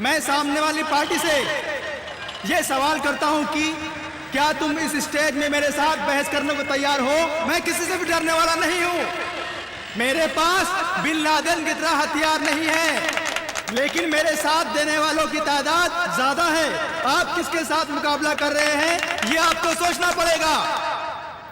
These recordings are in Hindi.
मैं सामने वाली पार्टी से ये सवाल करता हूं कि क्या तुम इस स्टेज में मेरे साथ बहस करने को तैयार हो? मैं किसी से भी डरने वाला नहीं हूं। मेरे पास बिन लादेन की तरह हथियार नहीं है, लेकिन मेरे साथ देने वालों की तादाद ज्यादा है। आप किसके साथ मुकाबला कर रहे हैं ये आपको सोचना पड़ेगा।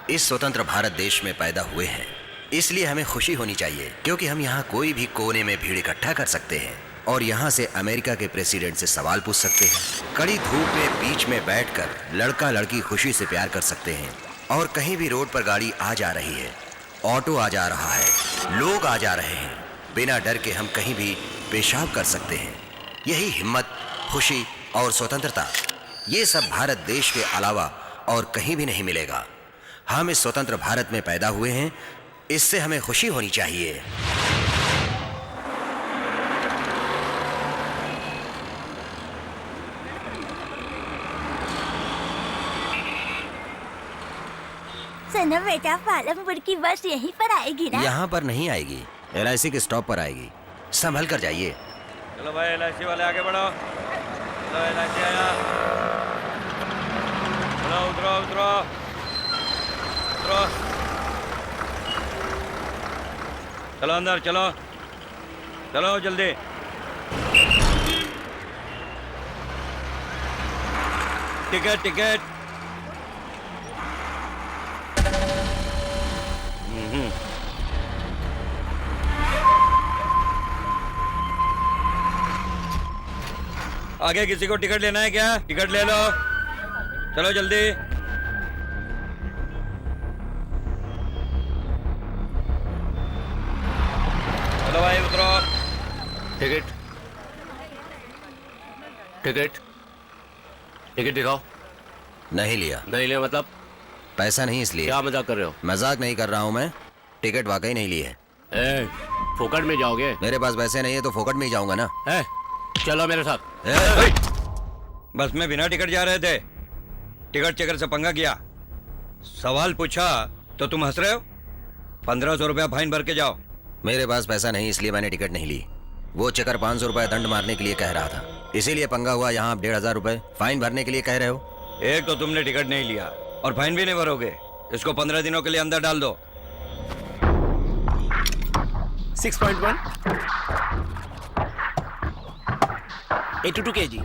इस स्वतंत्र भारत देश में पैदा हुए हैं, इसलिए हमें खुशी होनी चाहिए, क्योंकि हम यहाँ कोई भी कोने में भीड़ इकट्ठा कर सकते हैं और यहाँ से अमेरिका के प्रेसिडेंट से सवाल पूछ सकते हैं। कड़ी धूप में बीच में बैठकर लड़का लड़की खुशी से प्यार कर सकते हैं और कहीं भी रोड पर गाड़ी आ जा रही है, ऑटो आ जा रहा है, लोग आ जा रहे हैं, बिना डर के हम कहीं भी पेशाब कर सकते हैं। यही हिम्मत, खुशी और स्वतंत्रता, ये सब भारत देश के अलावा और कहीं भी नहीं मिलेगा। हम इस स्वतंत्र भारत में पैदा हुए हैं, इससे हमें खुशी होनी चाहिए। सुनो बेटा, पालमपुर की बस यहीं पर आएगी ना? यहाँ पर नहीं आएगी, LIC के स्टॉप पर आएगी। संभल कर जाइए। चलो भाई, LIC वाले आगे बढ़ो। चलो LIC आया। चलो उतरो उतरो उतरो। चलो अंदर चलो, चलो जल्दी। Ticket ticket. आगे किसी को टिकट लेना है क्या? टिकट ले लो, चलो जल्दी। चलो भाई उतरो। टिकट टिकट टिकट दिखाओ। नहीं लिया। नहीं लिया मतलब? पैसा नहीं इसलिए। क्या मजाक कर रहे हो? मजाक नहीं कर रहा हूँ मैं, टिकट वाकई नहीं ली है। फोकट में जाओगे? मेरे पास पैसे नहीं है तो फोकट में ही जाऊंगा ना। चलो मेरे साथ। बस में बिना टिकट जा रहे थे, टिकट चेकर से पंगा किया, सवाल पूछा तो तुम हंस रहे हो। 1500 रुपया फाइन भर के जाओ। मेरे पास पैसा नहीं इसलिए मैंने टिकट नहीं ली। वो चेकर 500 रुपए दंड मारने के लिए कह रहा था, इसीलिए पंगा हुआ। यहाँ आप 1500 रुपए फाइन भरने के लिए कह रहे हो। एक तो तुमने टिकट नहीं लिया और फाइन भी नहीं भरोगे। इसको 15 दिनों के लिए अंदर डाल दो। 6.1 82 kg।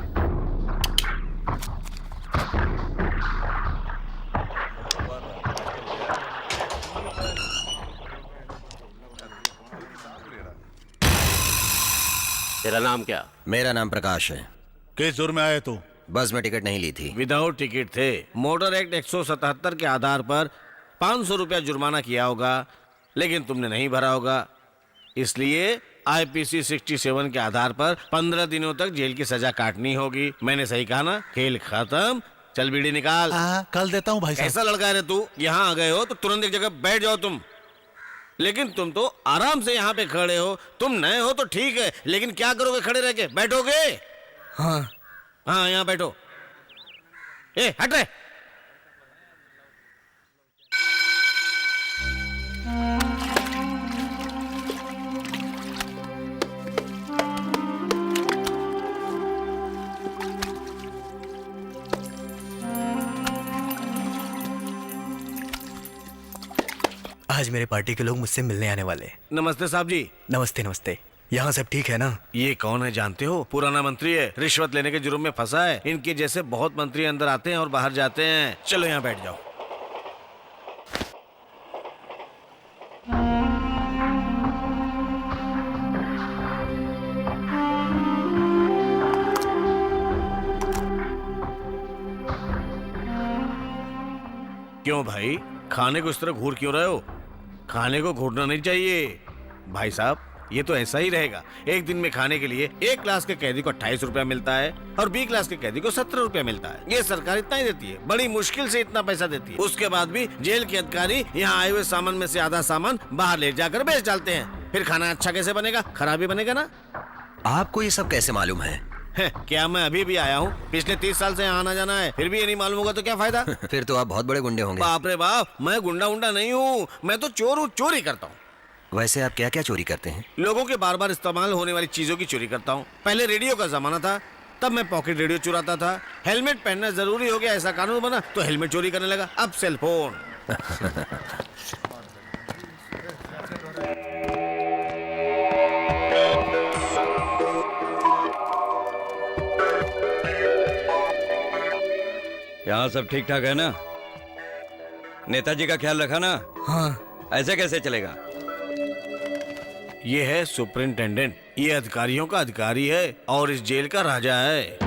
तेरा नाम क्या? मेरा नाम प्रकाश है। किस जुर्म में आए तू? बस में टिकट नहीं ली थी। विदाउट टिकट थे। मोटर एक्ट 177 के आधार पर 500 रुपया जुर्माना किया होगा, लेकिन तुमने नहीं भरा होगा, इसलिए IPC 67 के आधार पर 15 दिनों तक जेल की सजा काटनी होगी। मैंने सही कहा ना? खेल खत्म। चल बीड़ी निकाल। कल देता हूँ भाई साहब। कैसा लड़का है रे तू? यहाँ आ गए हो तो तुरंत एक जगह बैठ जाओ तुम, लेकिन तुम तो आराम से यहाँ पे खड़े हो। तुम नए हो तो ठीक है, लेकिन क्या करोगे खड़े रह के? बैठोगे? हाँ यहाँ बैठो। हट रहे। आज मेरे पार्टी के लोग मुझसे मिलने आने वाले हैं। नमस्ते साहब जी। नमस्ते नमस्ते। यहाँ सब ठीक है ना? ये कौन है जानते हो? पुराना मंत्री है, रिश्वत लेने के जुर्म में फंसा है। इनके जैसे बहुत मंत्री अंदर आते हैं और बाहर जाते हैं। चलो यहाँ बैठ जाओ। क्यों भाई, खाने को इस तरह घूर क्यों रहे हो? खाने को घूरना नहीं चाहिए भाई साहब। ये तो ऐसा ही रहेगा। एक दिन में खाने के लिए एक क्लास के कैदी को 28 रुपया मिलता है और B क्लास के कैदी को 17 रुपया मिलता है। ये सरकार इतना ही देती है, बड़ी मुश्किल से इतना पैसा देती है। उसके बाद भी जेल के अधिकारी यहाँ आए हुए सामान में से आधा सामान बाहर ले जाकर बेच डालते हैं। फिर खाना अच्छा कैसे बनेगा? खराब ही बनेगा ना। आपको ये सब कैसे मालूम है? क्या मैं अभी भी आया हूँ? पिछले 30 साल से यहाँ आना जाना है, फिर भी ये नहीं मालूम होगा तो क्या फायदा? फिर तो आप बहुत बड़े गुंडे होंगे। बाप रे बाप, मैं गुंडा उंडा नहीं हूँ, मैं तो चोर हूँ, चोरी करता हूँ। वैसे आप क्या क्या चोरी करते हैं? लोगों के बार बार इस्तेमाल होने वाली चीजों की चोरी करता हूँ। पहले रेडियो का जमाना था, तब मैं पॉकेट रेडियो चुराता था। हेलमेट पहनना जरूरी हो गया, ऐसा कानून बना तो हेलमेट चोरी करने लगा। अब सेल फोन। यहाँ सब ठीक ठाक है ना? नेताजी का ख्याल रखा ना? हाँ। ऐसे कैसे चलेगा? ये है सुपरिंटेंडेंट, ये अधिकारियों का अधिकारी है और इस जेल का राजा है।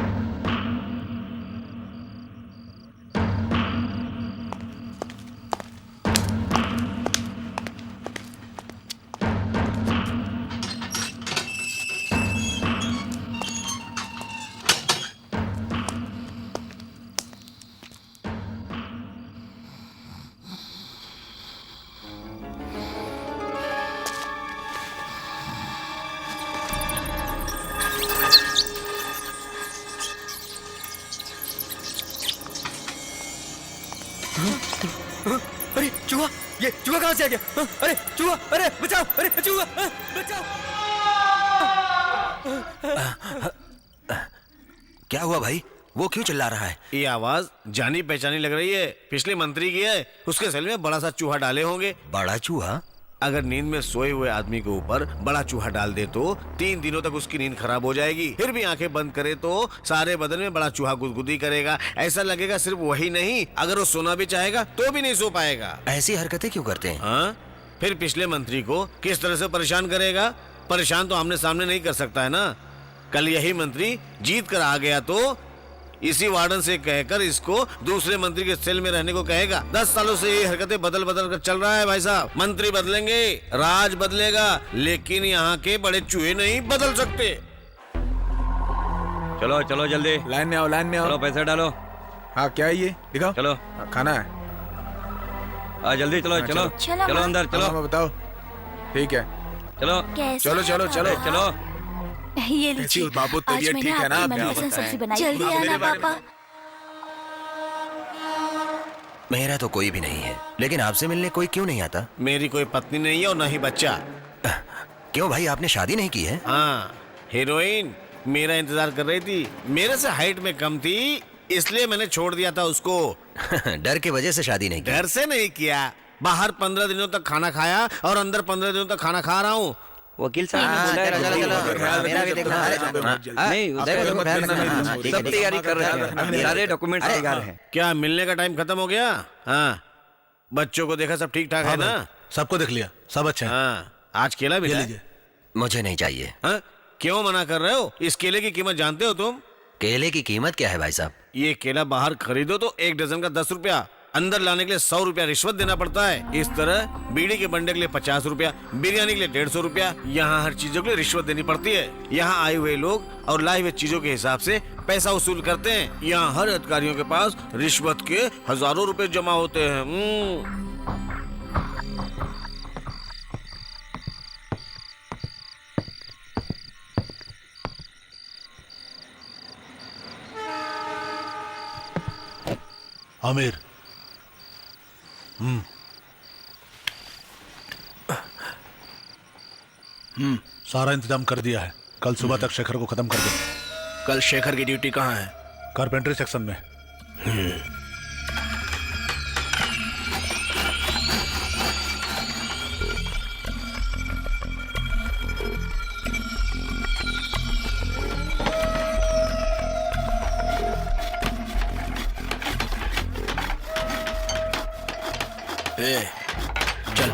अरे चूहा, ये चूहा कहाँ से आ गया? हाँ, अरे चूहा, अरे बचाओ, अरे चूहा, हाँ, बचाओ। क्या हुआ भाई? वो क्यों चिल्ला रहा है? ये आवाज जानी पहचानी लग रही है। पिछले मंत्री की है। उसके सेल में बड़ा सा चूहा डाले होंगे। बड़ा चूहा? अगर नींद में सोए हुए आदमी के ऊपर बड़ा चूहा डाल दे तो 3 दिनों तक उसकी नींद खराब हो जाएगी। फिर भी आंखें बंद करे तो सारे बदन में बड़ा चूहा गुदगुदी करेगा। ऐसा लगेगा सिर्फ वही नहीं, अगर वो सोना भी चाहेगा तो भी नहीं सो पाएगा। ऐसी हरकतें क्यों करते हैं? हाँ, फिर पिछले मंत्री को किस तरह से परेशान करेगा? परेशान तो आमने सामने नहीं कर सकता है ना। कल यही मंत्री जीत कर आ गया तो इसी वार्डन से कहकर इसको दूसरे मंत्री के सेल में रहने को कहेगा। 10 सालों से ये हरकतें बदल बदल कर चल रहा है भाई साहब। मंत्री बदलेंगे, राज बदलेगा, लेकिन यहाँ के बड़े चूहे नहीं बदल सकते। चलो चलो जल्दी, लाइन में आओ, लाइन में आओ। चलो पैसे डालो। हाँ, क्या है ये? दिखाओ। चलो खाना है। जल्दी चलो, चलो चलो, चलो अंदर चलो। हाँ, बताओ। ठीक है, चलो कैसे चलो चलो चलो। चलो। ये कैसी लीजिए। हो बाबू? आज तबीयत मैंने ठीक है ना? आपकी क्या मनपसंद बताएं? सब्जी बनाई। जल्दी आप मेरे आना बारे में पापा। मेरा तो कोई भी नहीं है, लेकिन आपसे मिलने कोई क्यों नहीं आता? मेरी कोई पत्नी नहीं है और न ही बच्चा। क्यों भाई, आपने शादी नहीं की है? हाँ, हीरोइन मेरा इंतजार कर रही थी। मेरे से हाइट में कम थी, इसलिए मैंने छोड़ दिया था उसको। डर की वजह से शादी नहीं की? घर से नहीं किया। बाहर 15 दिनों तक खाना खाया और अंदर 15 दिनों तक खाना खा रहा हूँ। वकील साहब ने बोला है नहीं, सब तैयारी कर रहे हैं, सारे डॉक्यूमेंट तैयार हैं। क्या मिलने का टाइम खत्म हो गया? हाँ, बच्चों को देखा सब ठीक ठाक है ना? सबको देख लिया, सब अच्छा है। हाँ, आज केला भी लीजिए। मुझे नहीं चाहिए। हाँ, क्यों मना कर रहे हो? इस केले की कीमत जानते हो तुम? केले की कीमत क्या है भाई साहब? ये केला बाहर खरीदो तो 1 डजन का 10 रुपया, अंदर लाने के लिए 100 रुपया रिश्वत देना पड़ता है। इस तरह बीड़ी के बंडे के लिए 50 रुपया, बिरयानी के लिए 150 रुपया। यहाँ हर चीजों के लिए रिश्वत देनी पड़ती है। यहाँ आए हुए लोग और लाए हुए चीजों के हिसाब से पैसा वसूल करते हैं। यहाँ हर अधिकारियों के पास रिश्वत के हजारों रुपए जमा होते हैं। आमिर, सारा इंतजाम कर दिया है। कल सुबह तक शेखर को खत्म कर दे। कल शेखर की ड्यूटी कहाँ है? कारपेंटरी सेक्शन में। चल।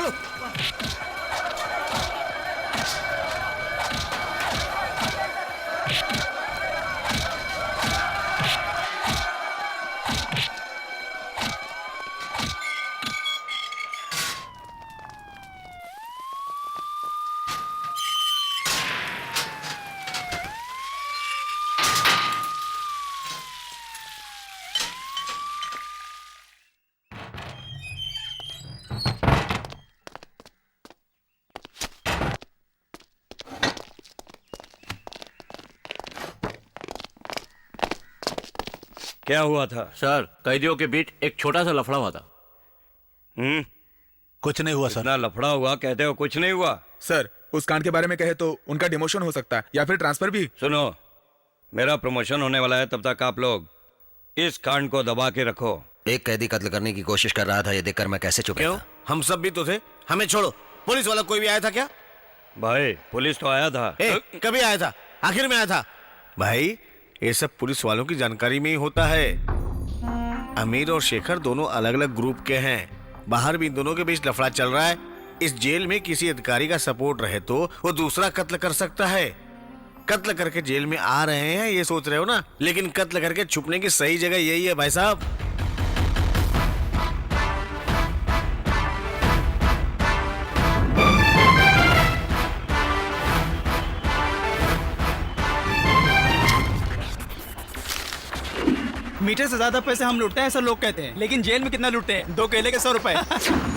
चलो। क्या हुआ था? सर, कैदियों के बीच एक छोटा सा लफड़ा हुआ था। कुछ नहीं हुआ सर। इतना लफड़ा हुआ, कहते हो कुछ नहीं हुआ? सर, उस कांड के बारे में कहे तो उनका डिमोशन हो सकता है या फिर ट्रांसफर भी। सुनो, मेरा प्रमोशन होने वाला है, तब तक आप लोग इस कांड को दबा के रखो। एक कैदी कत्ल करने की कोशिश कर रहा था, ये देखकर मैं कैसे चुप क्यों? रहा? हम सब भी तो थे। हमें छोड़ो, पुलिस वाला कोई भी आया था क्या? भाई, पुलिस तो आया था। कभी आया था? आखिर में आया था। भाई, ये सब पुलिस वालों की जानकारी में ही होता है। अमीर और शेखर दोनों अलग अलग ग्रुप के हैं। बाहर भी इन दोनों के बीच लफड़ा चल रहा है। इस जेल में किसी अधिकारी का सपोर्ट रहे तो वो दूसरा कत्ल कर सकता है। कत्ल करके जेल में आ रहे हैं ये सोच रहे हो ना, लेकिन कत्ल करके छुपने की सही जगह यही है भाई साहब। मीटर से ज्यादा पैसे हम लूटते हैं ऐसा लोग कहते हैं, लेकिन जेल में कितना लूटते हैं? 2 केले के 100 रुपए।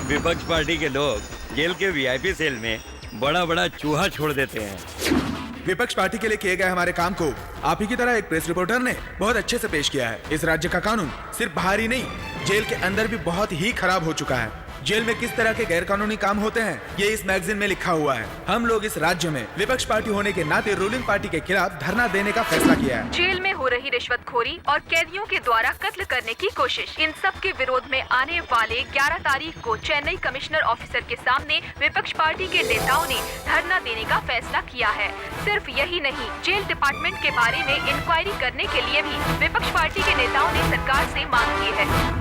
विपक्ष पार्टी के लोग जेल के वीआईपी सेल में बड़ा बड़ा चूहा छोड़ देते हैं। विपक्ष पार्टी के लिए किए गए हमारे काम को आप ही की तरह एक प्रेस रिपोर्टर ने बहुत अच्छे से पेश किया है। इस राज्य का कानून सिर्फ बाहर ही नहीं, जेल के अंदर भी बहुत ही खराब हो चुका है। जेल में किस तरह के गैरकानूनी काम होते हैं ये इस मैगजीन में लिखा हुआ है। हम लोग इस राज्य में विपक्ष पार्टी होने के नाते रूलिंग पार्टी के खिलाफ धरना देने का फैसला किया है। जेल में हो रही रिश्वतखोरी और कैदियों के द्वारा कत्ल करने की कोशिश, इन सब के विरोध में आने वाले 11 तारीख को चेन्नई कमिश्नर ऑफिसर के सामने विपक्ष पार्टी के नेताओं ने धरना देने का फैसला किया है। सिर्फ यही नहीं, जेल डिपार्टमेंट के बारे में इंक्वायरी करने के लिए भी विपक्ष पार्टी के नेताओं ने सरकार से मांग की है।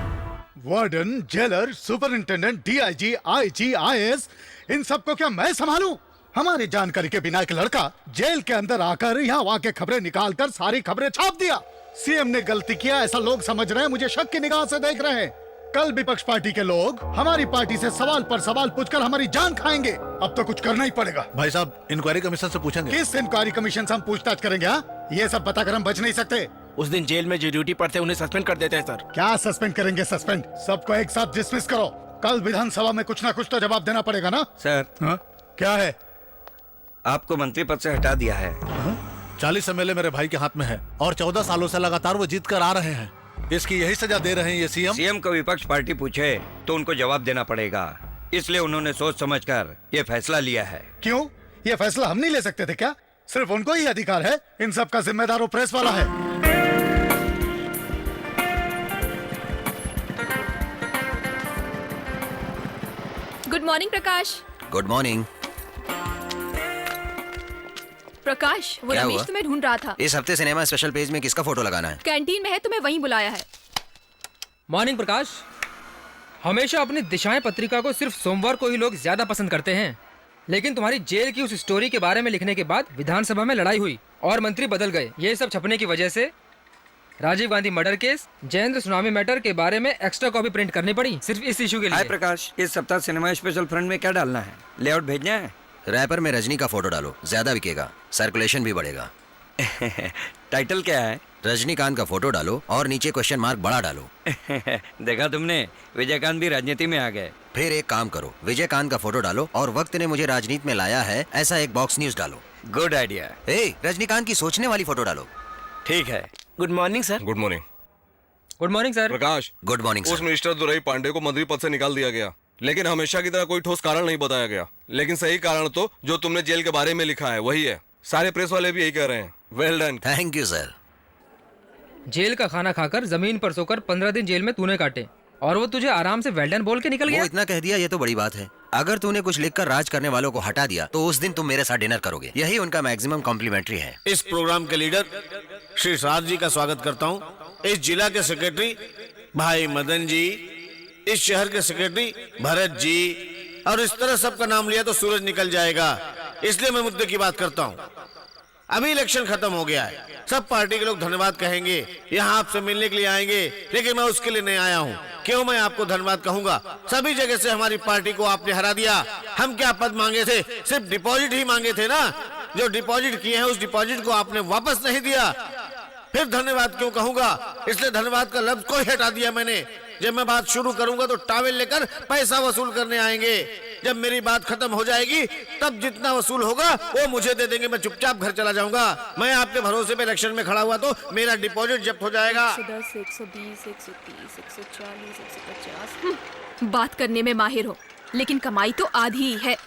Warden, jailer, superintendent, DIG, IG, IAS, इन सबको क्या मैं संभालूं? हमारी जानकारी के बिना एक लड़का जेल के अंदर आकर यहाँ वहाँ के खबरें निकालकर सारी खबरें छाप दिया। सीएम ने गलती किया ऐसा लोग समझ रहे हैं, मुझे शक की निगाह से देख रहे हैं। कल विपक्ष पार्टी के लोग हमारी पार्टी से सवाल पर सवाल पूछकर हमारी जान खाएंगे। अब तो कुछ करना ही पड़ेगा। भाई साहब, इंक्वायरी कमीशन से पूछेंगे। किस इंक्वायरी कमीशन से हम पूछताछ करेंगे? ये सब बताकर हम बच नहीं सकते। उस दिन जेल में जो ड्यूटी पर थे उन्हें सस्पेंड कर देते हैं सर। क्या सस्पेंड करेंगे? सस्पेंड सबको एक साथ डिसमिस करो। कल विधानसभा में कुछ ना कुछ तो जवाब देना पड़ेगा ना सर। हाँ? क्या है? आपको मंत्री पद से हटा दिया है। 40 एमएलए मेरे भाई के हाथ में है और 14 सालों से लगातार वो जीत कर आ रहे हैं। इसकी यही सजा दे रहे हैं ये सीएम को विपक्ष पार्टी पूछे तो उनको जवाब देना पड़ेगा, इसलिए उन्होंने सोच समझकर ये फैसला लिया है। क्यों? ये फैसला हम नहीं ले सकते थे क्या? सिर्फ उनको ही अधिकार है। इन सब का जिम्मेदार वो प्रेस वाला है। Good morning Prakash. Good morning. Prakash, वो क्या रमेश हुआ? तुम्हें ढूंढ रहा था। इस हफ्ते सिनेमा स्पेशल पेज में किसका फोटो लगाना है? कैंटीन में है, तुम्हें वहीं बुलाया है। मॉर्निंग प्रकाश, हमेशा अपनी दिशाएं पत्रिका को सिर्फ सोमवार को ही लोग ज्यादा पसंद करते हैं, लेकिन तुम्हारी जेल की उस स्टोरी के बारे में लिखने के बाद विधानसभा में लड़ाई हुई और मंत्री बदल गए। ये सब छपने की वजह से राजीव गांधी मर्डर केस, जयेंद्र सुनामी मैटर के बारे में एक्स्ट्रा कॉपी प्रिंट करनी पड़ी सिर्फ इस इशू के लिए। हाय प्रकाश, इस सप्ताह सिनेमा स्पेशल फ्रंट में क्या डालना है? लेआउट भेजना है? रैपर में रजनी का फोटो डालो, ज्यादा बिकेगा, सर्कुलेशन भी बढ़ेगा। टाइटल क्या है? रजनीकांत का फोटो डालो और नीचे क्वेश्चन मार्क बड़ा डालो। देखा तुमने, विजयकांत भी राजनीति में आ गए। फिर एक काम करो, विजयकांत का फोटो डालो और वक्त ने मुझे राजनीति में लाया है ऐसा एक बॉक्स न्यूज डालो। Good idea. रजनीकांत की सोचने वाली फोटो डालो। ठीक है। Good morning sir. Good morning. Good morning sir. Prakash, good morning उस मिनिस्टर दुरई पांडे को मंत्री पद से निकाल दिया गया, लेकिन हमेशा की तरह कोई ठोस कारण नहीं बताया गया। लेकिन सही कारण तो जो तुमने जेल के बारे में लिखा है वही है। सारे प्रेस वाले भी यही कह रहे हैं। Well done. Thank you sir. जेल का खाना खाकर जमीन पर सोकर 15 दिन जेल में तूने काटे और वो तुझे आराम से वेल डन बोल के निकल गया। वो इतना कह दिया ये तो बड़ी बात है। अगर तूने कुछ लिखकर राज करने वालों को हटा दिया तो उस दिन तुम मेरे साथ डिनर करोगे। यही उनका मैक्सिमम कॉम्प्लीमेंट्री है। इस प्रोग्राम के लीडर श्री सार जी का स्वागत करता हूँ। इस जिला के सेक्रेटरी भाई मदन जी, इस शहर के सेक्रेटरी भरत जी, और इस तरह सबका नाम लिया तो सूरज निकल जाएगा। इसलिए मैं मुद्दे की बात करता हूँ। अभी इलेक्शन खत्म हो गया है, सब पार्टी के लोग धन्यवाद कहेंगे, यहाँ आपसे मिलने के लिए आएंगे, लेकिन मैं उसके लिए नहीं आया हूँ। क्यों मैं आपको धन्यवाद कहूँगा? सभी जगह से हमारी पार्टी को आपने हरा दिया। हम क्या पद मांगे थे? सिर्फ डिपॉजिट ही मांगे थे ना। जो डिपॉजिट किए हैं उस डिपॉजिट को आपने वापस नहीं दिया, फिर धन्यवाद क्यों कहूँगा? इसलिए धन्यवाद का लफ्ज को ही हटा दिया मैंने। जब मैं बात शुरू करूंगा तो टावेल लेकर पैसा वसूल करने आएंगे। जब मेरी बात खत्म हो जाएगी तब जितना वसूल होगा वो मुझे दे देंगे। मैं चुपचाप घर चला जाऊंगा। मैं आपके भरोसे पे इलेक्शन में खड़ा हुआ तो मेरा डिपॉजिट जब्त हो जाएगा। 110, 120, 130, 140, 150। बात करने में माहिर हो, लेकिन कमाई तो आधी ही है।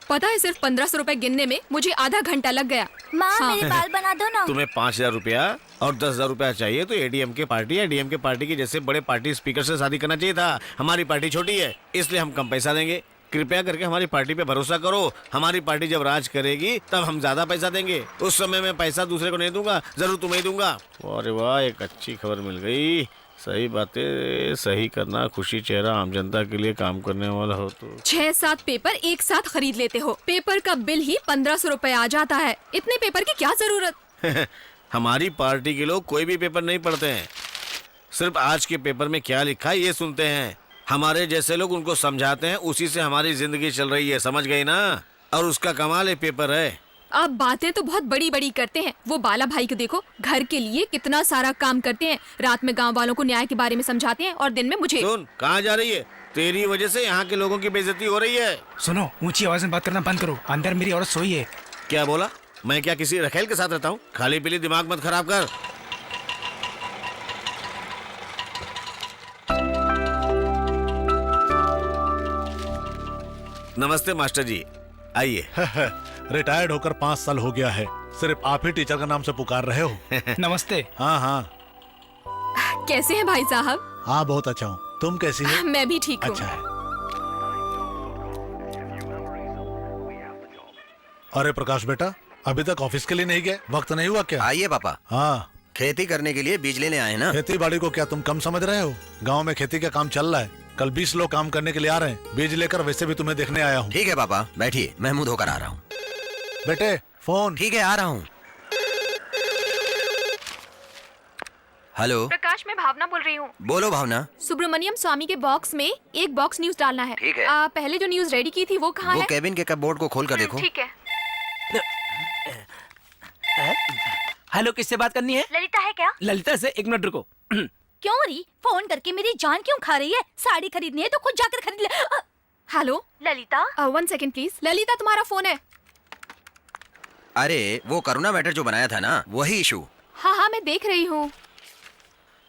पता है, सिर्फ 1500 रुपए गिनने में मुझे आधा घंटा लग गया। माँ मेरे बाल बना दो ना। तुम्हें 5000 रुपया और 10,000 रुपया चाहिए तो एडीएम के पार्टी या डीएम के पार्टी के जैसे बड़े पार्टी स्पीकर से शादी करना चाहिए था। हमारी पार्टी छोटी है इसलिए हम कम पैसा देंगे। कृपया करके हमारी पार्टी पे भरोसा करो। हमारी पार्टी जब राज करेगी तब हम ज्यादा पैसा देंगे। उस समय मैं पैसा दूसरे को नहीं दूंगा, जरूर तुम्हें दूंगा। अरे वाह, एक अच्छी खबर मिल गई। सही बातें सही करना, खुशी चेहरा आम जनता के लिए काम करने वाला हो तो 6-7 पेपर एक साथ खरीद लेते हो। पेपर का बिल ही 1500 रुपए आ जाता है। इतने पेपर की क्या जरूरत? हमारी पार्टी के लोग कोई भी पेपर नहीं पढ़ते हैं, सिर्फ आज के पेपर में क्या लिखा है ये सुनते हैं। हमारे जैसे लोग उनको समझाते हैं, उसी से हमारी जिंदगी चल रही है, समझ गई ना? और उसका कमाल है पेपर है। आप बातें तो बहुत बड़ी बड़ी करते हैं। वो बाला भाई को देखो, घर के लिए कितना सारा काम करते हैं। रात में गांव वालों को न्याय के बारे में समझाते हैं और दिन में मुझे। सुन, कहाँ जा रही है? तेरी वजह से यहाँ के लोगों की बेइज्जती हो रही है। सुनो, ऊंची आवाज में बात करना बंद करो। अंदर मेरी औरत सोई है। क्या बोला? मैं क्या किसी रखेल के साथ रहता हूँ? खाली पीली दिमाग मत खराब कर। नमस्ते मास्टर जी, आइए। रिटायर्ड होकर 5 साल हो गया है, सिर्फ आप ही टीचर का नाम से पुकार रहे हो। नमस्ते। हाँ हाँ। कैसे हैं भाई साहब? हाँ बहुत अच्छा हूँ, तुम कैसी हो? मैं भी ठीक हूँ। अच्छा है। अरे प्रकाश बेटा, अभी तक ऑफिस के लिए नहीं गए? वक्त नहीं हुआ क्या? आइए पापा। हाँ, खेती करने के लिए बीज लेने आए ना। खेती बाड़ी को क्या तुम कम समझ रहे हो? गांव में खेती का काम चल रहा है। कल 20 लोग काम करने के लिए आ रहे हैं। बीज लेकर वैसे भी तुम्हें देखने आया हूँ। ठीक है पापा, बैठिए, मैं मुंह धोकर आ रहा हूँ। बेटे फोन। ठीक है, आ रहा हूँ। हेलो प्रकाश, मैं भावना बोल रही हूँ। बोलो भावना। सुब्रमण्यम स्वामी के बॉक्स में एक बॉक्स न्यूज डालना है। ठीक है। पहले जो न्यूज रेडी की थी वो कहाँ वो है? केबिन के कपबोर्ड को खोल कर देखो। ठीक है। हेलो, किससे बात करनी है? ललिता है क्या? ललिता से, 1 मिनट रुको। क्यों री? फोन करके मेरी जान क्यों खा रही है? साड़ी खरीदनी है तो खुद जाकर खरीद ले। Hello Lalita. 1 second please. Lalita, तुम्हारा फोन है? अरे वो करुणा मैटर जो बनाया था ना, वही इशू। हाँ हाँ, मैं देख रही हूँ।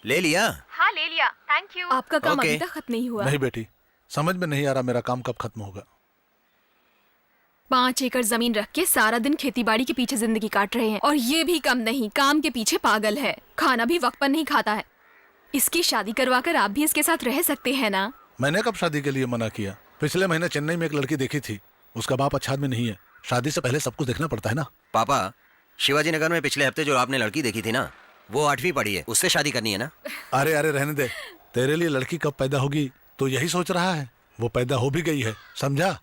ले लिया? हाँ ले लिया, थैंक यू। आपका काम अभी तक खत्म नहीं हुआ। नहीं बेटी, समझ में नहीं आ रहा मेरा काम कब खत्म होगा। 5 एकड़ जमीन रख के सारा दिन खेतीबाड़ी के पीछे जिंदगी काट रहे हैं, और ये भी कम नहीं, काम के पीछे पागल है। खाना भी वक्त पर नहीं खाता है। इसकी शादी करवा कर आप भी इसके साथ रह सकते हैं ना? मैंने कब शादी के लिए मना किया? पिछले महीने चेन्नई में एक लड़की देखी थी, उसका बाप अच्छा आदमी नहीं है। शादी से पहले सब कुछ देखना पड़ता है ना। पापा, शिवाजी नगर में पिछले हफ्ते जो आपने लड़की देखी थी ना, वो 8वीं पढ़ी है, उससे शादी करनी है ना? अरे अरे रहने दे, तेरे लिए लड़की कब पैदा होगी तो यही सोच रहा है। वो पैदा हो भी गई है, समझा?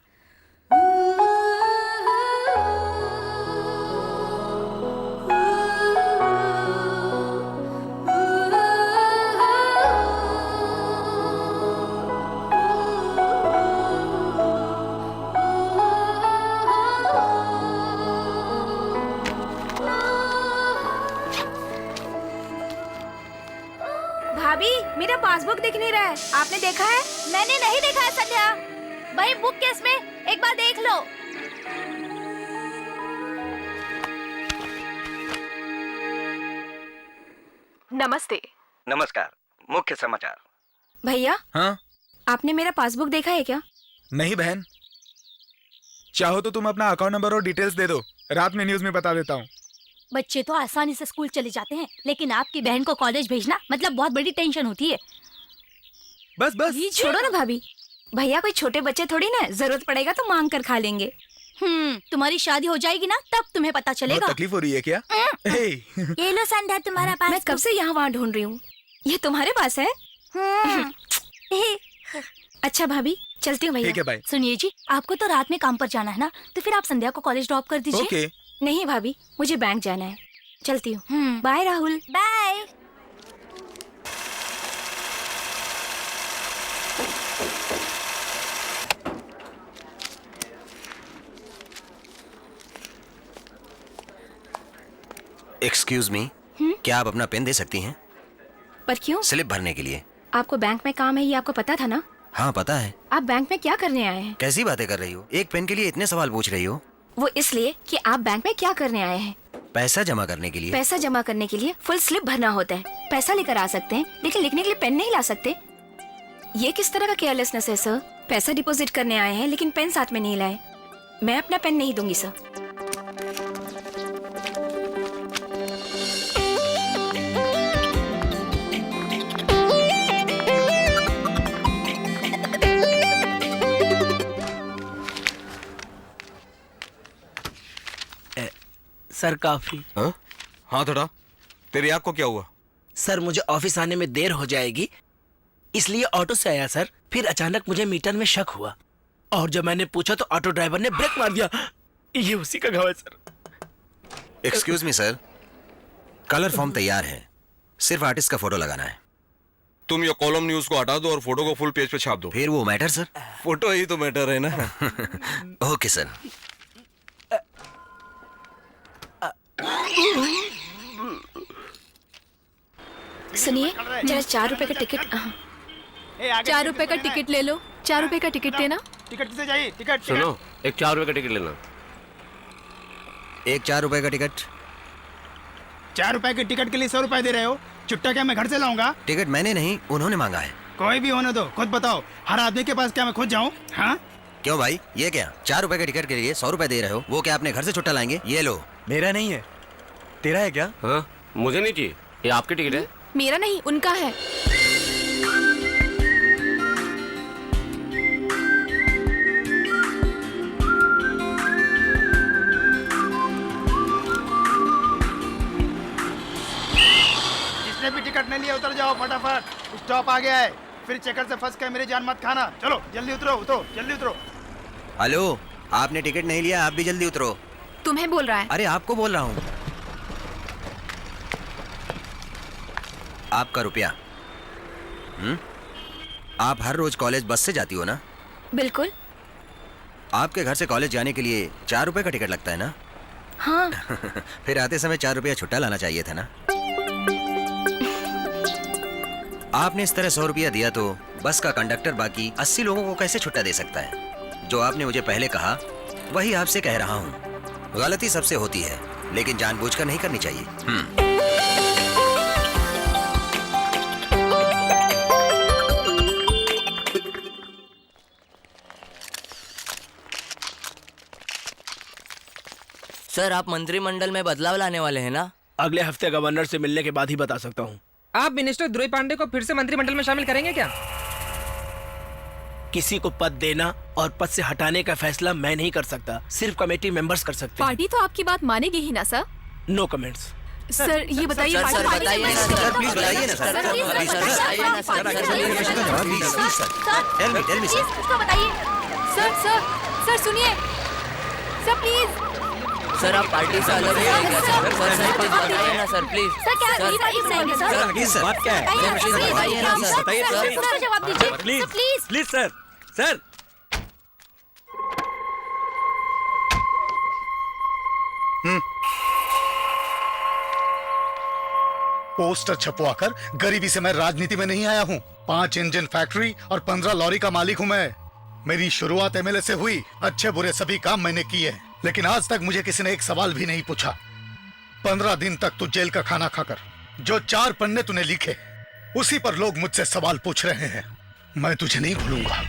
भाभी, मेरा पासबुक दिख नहीं रहा है। आपने देखा है? मैंने नहीं देखा है संध्या। भाई बुक केस में एक बार देख लो। नमस्ते। नमस्कार। मुख्य समाचार। भैया, हाँ? आपने मेरा पासबुक देखा है क्या? नहीं बहन, चाहो तो तुम अपना अकाउंट नंबर और डिटेल्स दे दो, रात में न्यूज में बता देता हूँ। बच्चे तो आसानी से स्कूल चले जाते हैं, लेकिन आपकी बहन को कॉलेज भेजना मतलब बहुत बड़ी टेंशन होती है। बस बस छोड़ो ना भाभी। भैया कोई छोटे बच्चे थोड़ी ना, जरूरत पड़ेगा तो मांग कर खा लेंगे। तुम्हारी शादी हो जाएगी ना, तब तुम्हें पता चलेगा। बहुत तकलीफ हो रही है क्या? ये लो संध्या, तुम्हारा पास। मैं कब से यहाँ वहाँ ढूंढ रही हूँ। ये तुम्हारे पास है? अच्छा भाभी, चलती हूँ भैया। ठीक है, बाय। सुनिए जी, आपको तो रात में काम पर जाना है ना, तो फिर आप संध्या को कॉलेज ड्रॉप कर दीजिए। ओके। नहीं भाभी, मुझे बैंक जाना है। चलती हूँ। Bye Rahul. Bye. Excuse me, क्या आप अपना पेन दे सकती हैं? पर क्यों? स्लिप भरने के लिए। आपको बैंक में काम है, ये आपको पता था ना? हाँ पता है। आप बैंक में क्या करने आए हैं? कैसी बातें कर रही हो? एक पेन के लिए इतने सवाल पूछ रही हो? वो इसलिए कि आप बैंक में क्या करने आए हैं। पैसा जमा करने के लिए। पैसा जमा करने के लिए फुल स्लिप भरना होता है। पैसा लेकर आ सकते हैं, लेकिन लिखने के लिए पेन नहीं ला सकते। ये किस तरह का केयरलेसनेस है सर? पैसा डिपॉजिट करने आए हैं, लेकिन पेन साथ में नहीं लाए। मैं अपना पेन नहीं दूंगी सर। सर काफी। हाँ थोड़ा। तेरी आँख को क्या हुआ? सर मुझे ऑफिस आने में देर हो जाएगी, इसलिए ऑटो से आया सर। फिर अचानक मुझे मीटर में शक हुआ, और जब मैंने पूछा तो ऑटो ड्राइवर ने ब्रेक मार दिया। ये उसी का घाव है सर। एक्सक्यूज मी सर, कलर फॉर्म तैयार है, सिर्फ आर्टिस्ट का फोटो लगाना है। तुम ये कॉलम न्यूज को हटा दो और फोटो को फुल पेज पे छाप दो। फिर वो मैटर सर? फोटो ही तो मैटर है ना। Okay sir. सुनिए, जरा 4 रुपए का टिकट। 4 रुपए का टिकट ले लो। 4 रुपए का टिकट देना। टिकट किसे चाहिए? टिकट सुनो, एक 4 रुपए का टिकट लेना। एक 4 रुपए का टिकट। 4 रुपए के टिकट के लिए 100 रुपए दे रहे हो? चुट्टा क्या मैं घर से लाऊंगा? टिकट मैंने नहीं, उन्होंने मांगा है। कोई भी होने दो, खुद बताओ। हर आदमी के पास क्या मैं खुद जाऊं? हाँ? क्यों भाई, ये क्या? 4 रुपए के टिकट के लिए 100 रुपए दे रहे हो? वो क्या अपने घर से छुट्टा लाएंगे? ये लो। मेरा नहीं है, तेरा है क्या? हाँ, मुझे नहीं चाहिए, ये आपकी टिकट है। मेरा नहीं, उनका है। जिसने भी टिकट नहीं लिया उतर जाओ फटाफट, स्टॉप आ गया है। फिर चक्कर से फंस कर मेरी जान मत खाना। चलो जल्दी उतरो, उतरो जल्दी उतरो। हेलो, आपने टिकट नहीं लिया, आप भी जल्दी उतरो। तुम्हें बोल रहा है। अरे आपको बोल रहा हूँ। आपका रुपया। आप हर रोज कॉलेज बस से जाती हो ना? बिल्कुल। आपके घर से कॉलेज जाने के लिए 4 रुपए का टिकट लगता है ना? हाँ। फिर आते समय 4 रुपया छुट्टा लाना चाहिए था ना? आपने इस तरह 100 रुपया दिया तो बस का कंडक्टर बाकी 80 लोगों को कैसे छुट्टा दे सकता है? जो आपने मुझे पहले कहा वही आपसे कह रहा हूँ। गलती सबसे होती है, लेकिन जानबूझकर नहीं करनी चाहिए। सर आप मंत्रिमंडल में बदलाव लाने वाले हैं ना? अगले हफ्ते गवर्नर से मिलने के बाद ही बता सकता हूँ। आप मिनिस्टर ध्रुव पांडे को फिर से मंत्रिमंडल में शामिल करेंगे क्या? किसी को पद देना और पद से हटाने का फैसला मैं नहीं कर सकता, सिर्फ कमेटी मेंबर्स कर सकते हैं। पार्टी तो आपकी बात मानेगी ही ना सर? No comments. सर ये बताइए। सर बताइए ना सर, प्लीज बताइए ना सर, प्लीज बताइए ना सर, इसको बताइए। सर सर सर सुनिए सर, प्लीज। सर आप पार्टी से अलग हो सर, सर प्लीज बताइए ना सर, प्लीज। सर क्या ये पार्टी बनाएंगे सर? प्लीज बात क्या है? बताइए ना सर, बताइए जवाब दीजिए please. Please sir, sir. Poster छपवाकर गरीबी से मैं राजनीति में नहीं आया हूँ। 5 इंजन फैक्ट्री और 15 लॉरी का मालिक हूँ मैं। मेरी शुरुआत एमएलए से हुई। अच्छे बुरे सभी काम मैंने किए, लेकिन आज तक मुझे किसी ने एक सवाल भी नहीं पूछा। 15 दिन तक तू जेल का खाना खाकर जो 4 पन्ने तूने लिखे, उसी पर लोग मुझसे सवाल पूछ रहे हैं। मैं तुझे नहीं भूलूंगा।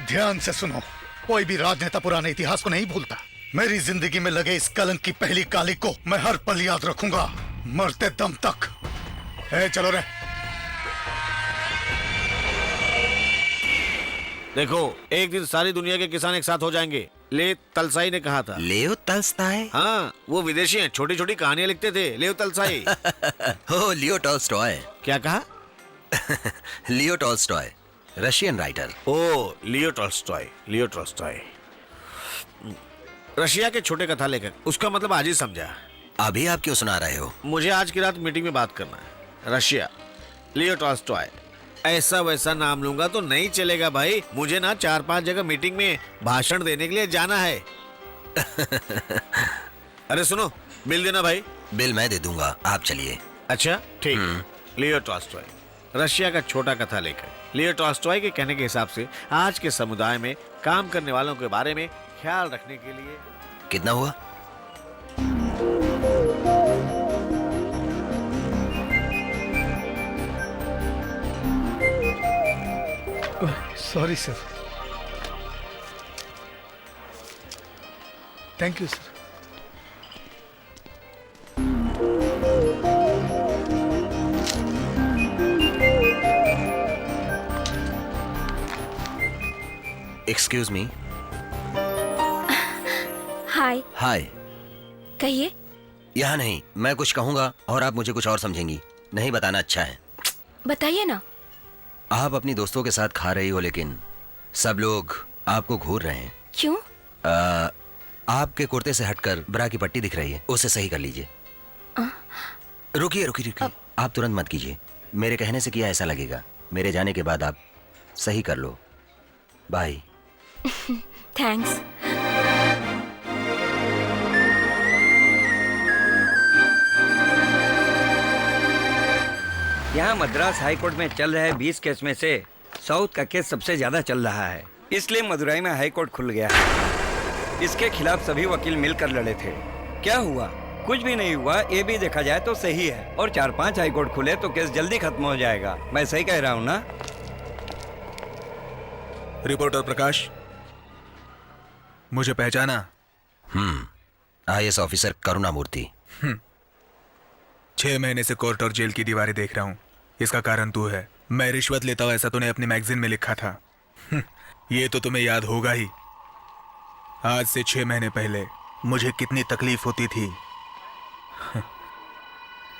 ध्यान से सुनो, कोई भी राजनेता पुराने इतिहास को नहीं भूलता। मेरी जिंदगी में लगे इस कलंक की पहली काली को मैं हर पल याद रखूंगा, मरते दम तक। चलो रे। देखो, एक दिन सारी दुनिया के किसान एक साथ हो जाएंगे। ले तलसाई ने कहा था। लेओ तलस्ताय? हाँ, वो विदेशी हैं, छोटी छोटी कहानियां लिखते थे। लेओ तलसाई। हो लियो टॉल्स्टॉय। क्या कहा? Leo Tolstoy. Russian writer. Oh, Leo Tolstoy. Russia के छोटे कथा लेखक, उसका मतलब आज ही समझा। अभी आप क्यों सुना रहे हो? मुझे आज की रात मीटिंग में बात करना है। रशिया, लियो टॉल्स्टॉय, ऐसा वैसा नाम लूंगा तो नहीं चलेगा भाई। मुझे ना 4-5 जगह मीटिंग में भाषण देने के लिए जाना है। अरे सुनो, बिल देना भाई। बिल मैं दे दूंगा, आप चलिए। अच्छा ठीक। लियो टॉल्स्टॉय, रशिया का छोटा कथा लेखक। लियो टॉल्स्टॉय के कहने के हिसाब से आज के समुदाय में काम करने वालों के बारे में ख्याल रखने के लिए। कितना हुआ? Sorry sir. Thank you sir. Excuse me. Hi. Hi. कहिए। यहाँ नहीं, मैं कुछ कहूँगा और आप मुझे कुछ और समझेंगी। नहीं बताना अच्छा है। बताइए ना। आप अपनी दोस्तों के साथ खा रही हो लेकिन सब लोग आपको घूर रहे हैं। क्यों? आपके कुर्ते से हटकर ब्रा की पट्टी दिख रही है, उसे सही कर लीजिए। रुकिए। आप तुरंत मत कीजिए। मेरे कहने से किया ऐसा लगेगा। मेरे जाने के बाद आप सही कर लो। बाय। थैंक्स। यहाँ मद्रास हाई कोर्ट में चल रहे 20 केस में से साउथ का केस सबसे ज्यादा चल रहा है, इसलिए मदुरई में हाई कोर्ट खुल गया है। इसके खिलाफ सभी वकील मिलकर लड़े थे। क्या हुआ? कुछ भी नहीं हुआ। ये भी देखा जाए तो सही है। और 4-5 हाई कोर्ट खुले तो केस जल्दी खत्म हो जाएगा। मैं सही कह रहा हूँ ना? रिपोर्टर प्रकाश, मुझे पहचाना? IAS officer करुणामूर्ति। 6 महीने से कोर्ट और जेल की दीवारें देख रहा हूँ। इसका कारण तू है। मैं रिश्वत लेता हूँ ऐसा तूने अपनी मैगजीन में लिखा था। ये तो तुम्हें याद होगा ही। आज से 6 महीने पहले मुझे कितनी तकलीफ होती थी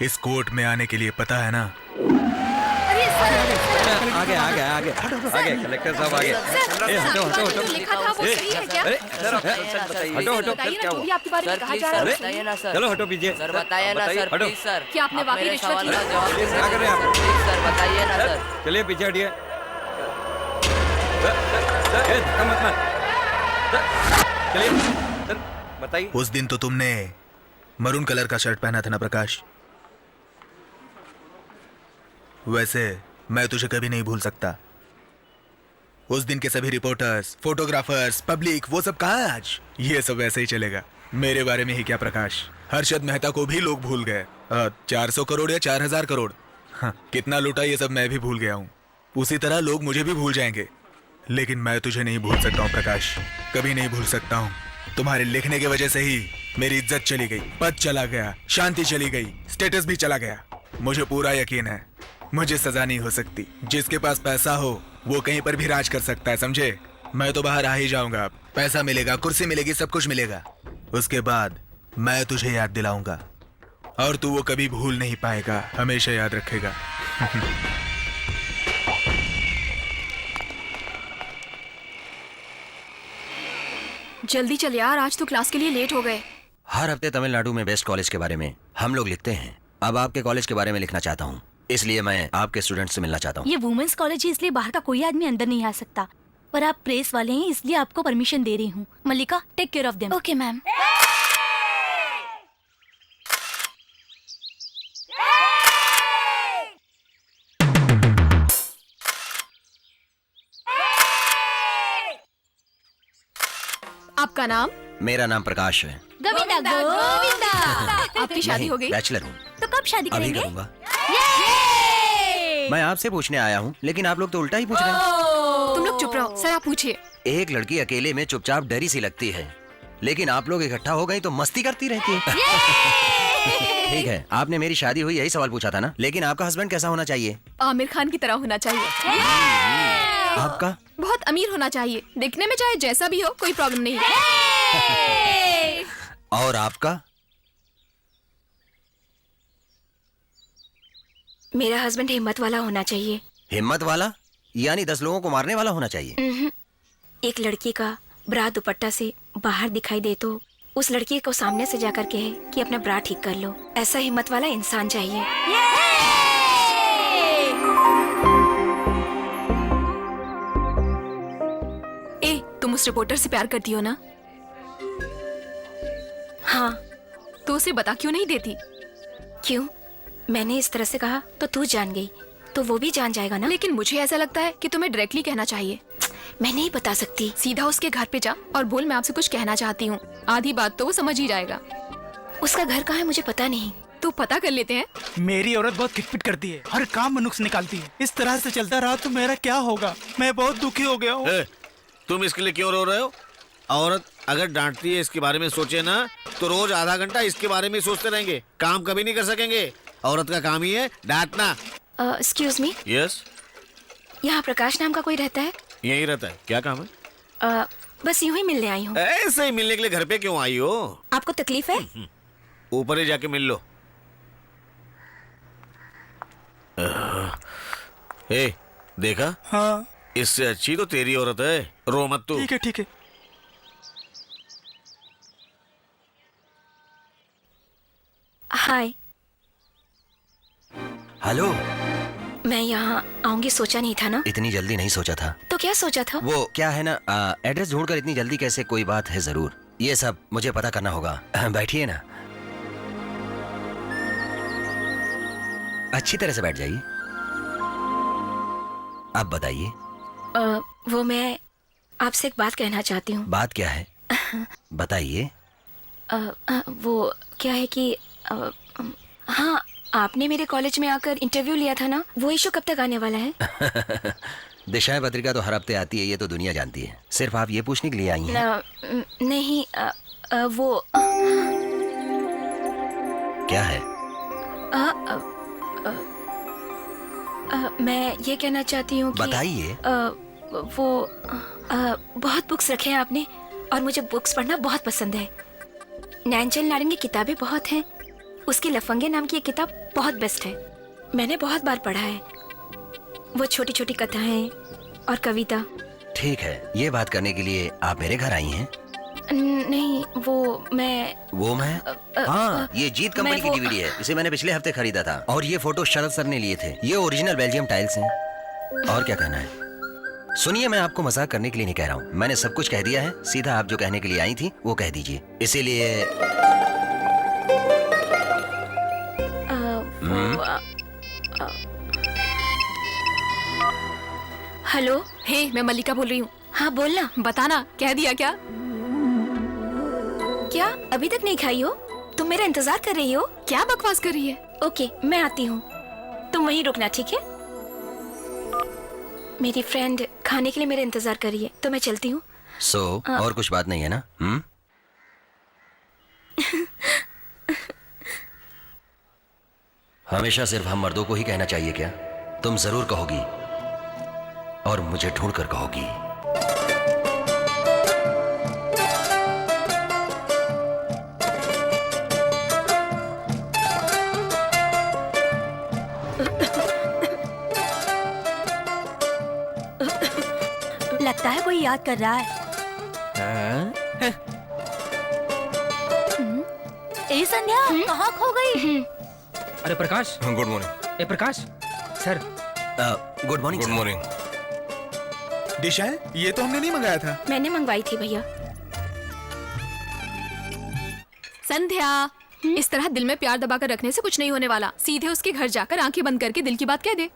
इस कोर्ट में आने के लिए, पता है ना? आगे कलेक्टर साहब आगे। हटो। लिखा था वो सही है क्या? हटो। क्या हुआ? आपके बारे में कहा जा रहा है। चलो हटो पीछे। सर बताइए ना सर, प्लीज सर। क्या आपने वाकई मेरे रिश्वत सवाल ली? का जवाब दे क्या कर रहे हैं आप? प्लीज सर बताइए ना सर। चलिए पीछे हटिए। धक्का मत मार। चलिए सर बताइए। उस दिन तो तुमने मरून कलर का शर्ट पहना था ना प्रकाश? वैसे मैं तुझे कभी नहीं भूल सकता। उस दिन के सभी रिपोर्टर्स, फोटोग्राफर्स, पब्लिक, वो सब कहाँ है आज? ये सब ऐसे ही चलेगा। मेरे बारे में ही क्या प्रकाश, हर्षद मेहता को भी लोग भूल गए। 400 करोड़ या 4000 करोड़, हाँ, कितना लूटा ये सब मैं भी भूल गया हूँ। उसी तरह लोग मुझे भी भूल जाएंगे, लेकिन मैं तुझे नहीं भूल सकता हूँ प्रकाश, कभी नहीं भूल सकता हूँ। तुम्हारे लिखने की वजह से ही मेरी इज्जत चली गई, पद चला गया, शांति चली गई, स्टेटस भी चला गया। मुझे पूरा यकीन है मुझे सजा नहीं हो सकती। जिसके पास पैसा हो वो कहीं पर भी राज कर सकता है, समझे? मैं तो बाहर आ ही जाऊंगा, पैसा मिलेगा, कुर्सी मिलेगी, सब कुछ मिलेगा। उसके बाद मैं तुझे याद दिलाऊंगा और तू वो कभी भूल नहीं पाएगा, हमेशा याद रखेगा। जल्दी चल यार, आज तो क्लास के लिए लेट हो गए। हर हफ्ते तमिलनाडु में बेस्ट कॉलेज के बारे में हम लोग लिखते हैं। अब आपके कॉलेज के बारे में लिखना चाहता हूँ, इसलिए मैं आपके स्टूडेंट से मिलना चाहता हूँ। ये वुमेन्स कॉलेज है, इसलिए बाहर का कोई आदमी अंदर नहीं आ सकता, पर आप प्रेस वाले हैं इसलिए आपको परमिशन दे रही हूँ। Mallika, take care of them. Okay ma'am. आपका नाम? मेरा नाम प्रकाश है। गोविंदा गोविंदा। आपकी शादी हो गई? बैचलर हूँ। तो कब शादी अभी करेंगे? करूँगा। मैं आपसे पूछने आया हूँ, लेकिन आप लोग तो उल्टा ही पूछ रहे हैं। तुम लोग चुप रहो, सर आप पूछिए। एक लड़की अकेले में चुपचाप डरी सी लगती है, लेकिन आप लोग इकट्ठा हो गई तो मस्ती करती रहती है। ठीक है, आपने मेरी शादी हुई यही सवाल पूछा था ना, लेकिन आपका हस्बैंड कैसा होना चाहिए? आमिर खान की तरह होना चाहिए। आपका? बहुत अमीर होना चाहिए, दिखने में चाहे जैसा भी हो कोई प्रॉब्लम नहीं। और आपका? मेरा हस्बैंड हिम्मत वाला होना चाहिए। हिम्मत वाला? यानी 10 लोगों को मारने वाला होना चाहिए। एक लड़की का ब्रा दुपट्टा से बाहर दिखाई दे तो उस लड़की को सामने से जाकर कहे कि अपना ब्रा ठीक कर लो। ऐसा हिम्मत वाला इंसान चाहिए। ए, तुम उस रिपोर्टर से प्यार करती हो ना? हाँ। तो उसे बता क्यों नहीं देती? क्यों? मैंने इस तरह से कहा तो तू जान गई, तो वो भी जान जाएगा ना। लेकिन मुझे ऐसा लगता है कि तुम्हें डायरेक्टली कहना चाहिए। मैं नहीं बता सकती। सीधा उसके घर पे जा और बोल मैं आपसे कुछ कहना चाहती हूँ। आधी बात तो वो समझ ही जाएगा। उसका घर कहाँ है मुझे पता नहीं। तो पता कर लेते हैं। मेरी औरत बहुत खिटपिट करती है, हर काम में नुक्स निकालती है। इस तरह से चलता रहा तो मेरा क्या होगा? मैं बहुत दुखी हो गया हूँ। तुम इसके लिए क्यों रो रहे हो? औरत अगर डांटती है इसके बारे में सोचे ना तो रोज आधा घंटा इसके बारे में सोचते रहेंगे, काम कभी नहीं कर सकेंगे। औरत का काम ही है डांटना। Excuse me. यस। यहाँ प्रकाश नाम का कोई रहता है? यही रहता है। क्या काम है? बस यूं ही मिलने आई हूँ। ऐसे ही मिलने के लिए घर पे क्यों आई हो? आपको तकलीफ है? ऊपर ही जाके मिल लो। ए, देखा? हाँ। इससे अच्छी तो तेरी औरत है। रो मत तू। ठीक है ठीक है। हाय। हेलो। मैं यहाँ आऊंगी सोचा नहीं था ना। इतनी जल्दी नहीं सोचा था। तो क्या सोचा था? वो क्या है ना, एड्रेस ढूंढकर इतनी जल्दी कैसे? कोई बात है जरूर। ये सब मुझे पता करना होगा। बैठिए ना, अच्छी तरह से बैठ जाइए। अब बताइए। वो मैं आपसे एक बात कहना चाहती हूँ। बात क्या है? बताइए। वो क्या है कि हाँ, आपने मेरे कॉलेज में आकर इंटरव्यू लिया था ना, वो इशू कब तक आने वाला है? दिशाएं पत्रिका तो हर हफ्ते आती है, ये तो दुनिया जानती है। सिर्फ आप ये पूछने के लिए आई हैं? नहीं, वो क्या है? मैं ये कहना चाहती हूँ कि बताइए। वो बहुत बुक्स रखे हैं आपने और मुझे बुक्स पढ़ना बहुत पसंद है। नैनचल नारायण की किताबें बहुत हैं। उसकी लफंगे नाम की एक किताब बहुत बेस्ट है, मैंने बहुत बार पढ़ा है। वो छोटी छोटी कथाएं और कविता। ठीक है, ये बात करने के लिए आप मेरे घर आई हैं? नहीं, वो मैं हाँ, ये जीत कंपनी की डीवीडी है। इसे मैंने पिछले हफ्ते खरीदा था और ये फोटो शरद सर ने लिए थे। ये ओरिजिनल बेल्जियम टाइल्स हैं। और क्या कहना है? सुनिए, मैं आपको मजाक करने के लिए नहीं कह रहा हूँ। मैंने सब कुछ कह दिया है। सीधा आप जो कहने के लिए आई थी वो कह दीजिए। इसीलिए हेलो। हे, मैं मल्लिका बोल रही हूँ। हाँ बोलना। बताना, कह दिया क्या? क्या अभी तक नहीं खाई हो? तुम मेरा इंतजार कर रही हो? क्या बकवास कर रही है? ओके, मैं आती हूँ, तुम वहीं रुकना, ठीक है? मेरी फ्रेंड खाने के लिए मेरा इंतजार कर रही है, तो मैं चलती हूँ। और कुछ बात नहीं है ना? हमेशा सिर्फ हम मर्दों को ही कहना चाहिए क्या? तुम जरूर कहोगी और मुझे ढूंढकर कहोगी। लगता है कोई याद कर रहा है। ए संध्या, कहाँ खो गई? अरे प्रकाश। Good morning. ए Prakash sir. Good morning. Good morning. Disha, ये तो हमने नहीं मंगाया था। मैंने मंगवाई थी भैया। संध्या, इस तरह दिल में प्यार दबाकर रखने से कुछ नहीं होने वाला। सीधे उसके घर जाकर आंखें बंद करके दिल की बात कह दे।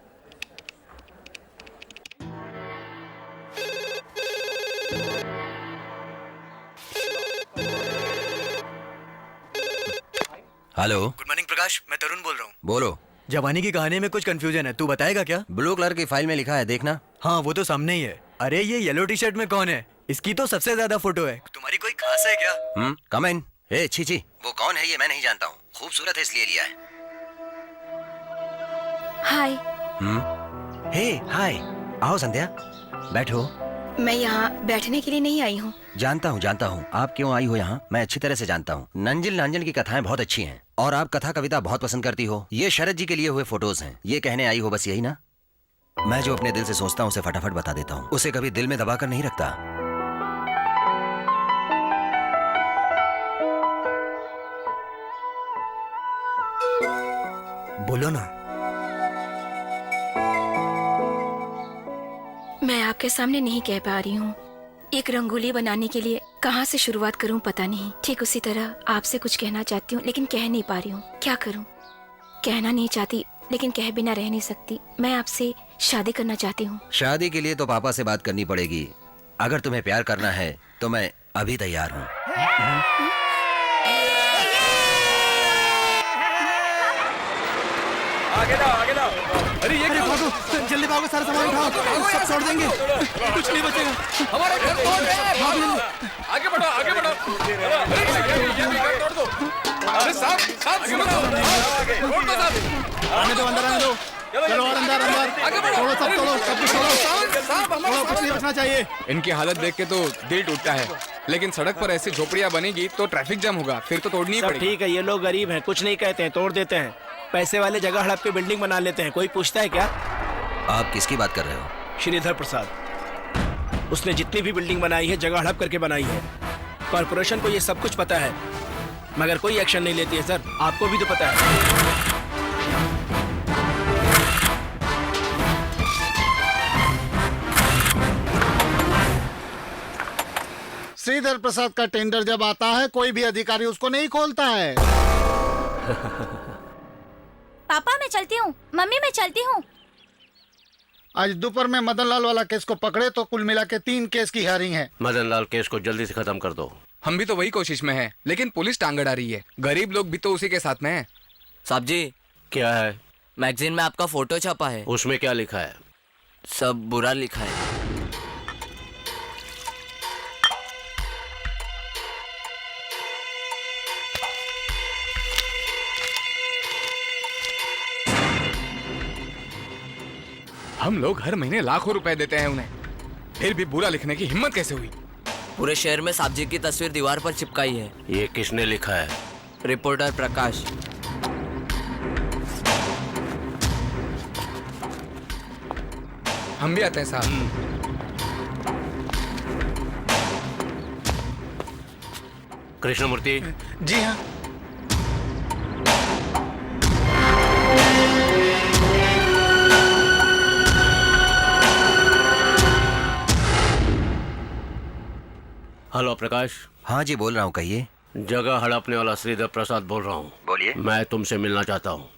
हेलो। गुड मॉर्निंग प्रकाश, मैं तरुण बोल रहा हूँ। बोलो। जवानी की कहानी में कुछ कंफ्यूजन है, तू बताएगा क्या? ब्लू कलर की फाइल में लिखा है, देखना। हाँ, वो तो सामने ही है। अरे ये येलो टी शर्ट में कौन है? इसकी तो सबसे ज्यादा फोटो है। तुम्हारी कोई खास है क्या? कम इन। ए छी, वो कौन है ये मैं नहीं जानता हूँ। खूबसूरत है इसलिए लिया है। हाय। हे हाय, आओ संध्या, बैठो। मैं यहाँ बैठने के लिए नहीं आई हूँ। जानता हूँ आप क्यों आई हो यहाँ, मैं अच्छी तरह से जानता हूँ। नंजिल नांजल की कथाएं बहुत अच्छी हैं और आप कथा कविता बहुत पसंद करती हो। ये शरद जी के लिए हुए फोटोज हैं। ये कहने आई हो बस, यही ना? मैं जो अपने दिल से सोचता हूँ उसे फटाफट बता देता हूँ, उसे कभी दिल में दबा कर नहीं रखता। बोलो ना। मैं आपके सामने नहीं कह पा रही हूँ। एक रंगोली बनाने के लिए कहाँ से शुरुआत करूँ पता नहीं। ठीक उसी तरह आपसे कुछ कहना चाहती हूँ लेकिन कह नहीं पा रही हूँ। क्या करूँ? कहना नहीं चाहती लेकिन कह बिना रह नहीं सकती। मैं आपसे शादी करना चाहती हूँ। शादी के लिए तो पापा से बात करनी पड़ेगी। अगर तुम्हें प्यार करना है तो मैं अभी तैयार हूँ। आगे लाओ, आगे लाओ। अरे ये क्या भागो, जल्दी भागो, सारा सामान उठाओ, सब छोड़ देंगे, कुछ नहीं बचेगा। हमारा घर तोड़ रहे हैं, भागो। आगे बढ़ो, आगे बढ़ो। ये भी घर तोड़ दो। अरे साहब, साहब आगे बढ़ो, तोड़ दो साहब। आने दो, अंदर आने दो। चलो और अंदर, अंदर तोड़ो, सब तोड़ो, सब कुछ तोड़ो, कुछ नहीं बचना चाहिए। इनकी हालत देख के तो दिल टूटता है, लेकिन सड़क पर ऐसी झोपड़ियाँ बनेगी तो ट्रैफिक जाम होगा, फिर तो तोड़नी ही पड़ेगी। ठीक है, ये लोग गरीब हैं, कुछ नहीं कहते हैं, तोड़ देते हैं। पैसे वाले जगह हड़प के बिल्डिंग बना लेते हैं। कोई पूछता है क्या? आप किसकी बात कर रहे हो? श्रीधर प्रसाद। उसने जितनी भी बिल्डिंग बनाई है जगह हड़प करके बनाई है। कॉर्पोरेशन को ये सब कुछ पता है मगर कोई एक्शन नहीं लेती है। सर, आपको भी तो पता है। श्रीधर प्रसाद का टेंडर जब आता है कोई भी अधिकारी उसको नहीं खोलता है। पापा मैं चलती हूँ। मम्मी मैं चलती हूँ। आज दोपहर में मदन लाल वाला केस को पकड़े तो कुल मिला के 3 केस की हियरिंग है। मदन लाल केस को जल्दी से खत्म कर दो। हम भी तो वही कोशिश में हैं, लेकिन पुलिस टांग अड़ा रही है। गरीब लोग भी तो उसी के साथ में हैं। साहब जी, क्या है? मैगजीन में आपका फोटो छपा है। उसमें क्या लिखा है? सब बुरा लिखा है। हम लोग हर महीने लाखों रुपए देते हैं उन्हें, फिर भी बुरा लिखने की हिम्मत कैसे हुई? पूरे शहर में साहब जी की तस्वीर दीवार पर चिपकाई है। ये किसने लिखा है? रिपोर्टर प्रकाश। हम भी आते हैं साहब। कृष्णमूर्ति। जी हाँ। हेलो प्रकाश। हाँ जी, बोल रहा हूँ, कहिए। जगह हड़पने वाला श्रीधर प्रसाद बोल रहा हूँ। बोलिए। मैं तुमसे मिलना चाहता हूँ।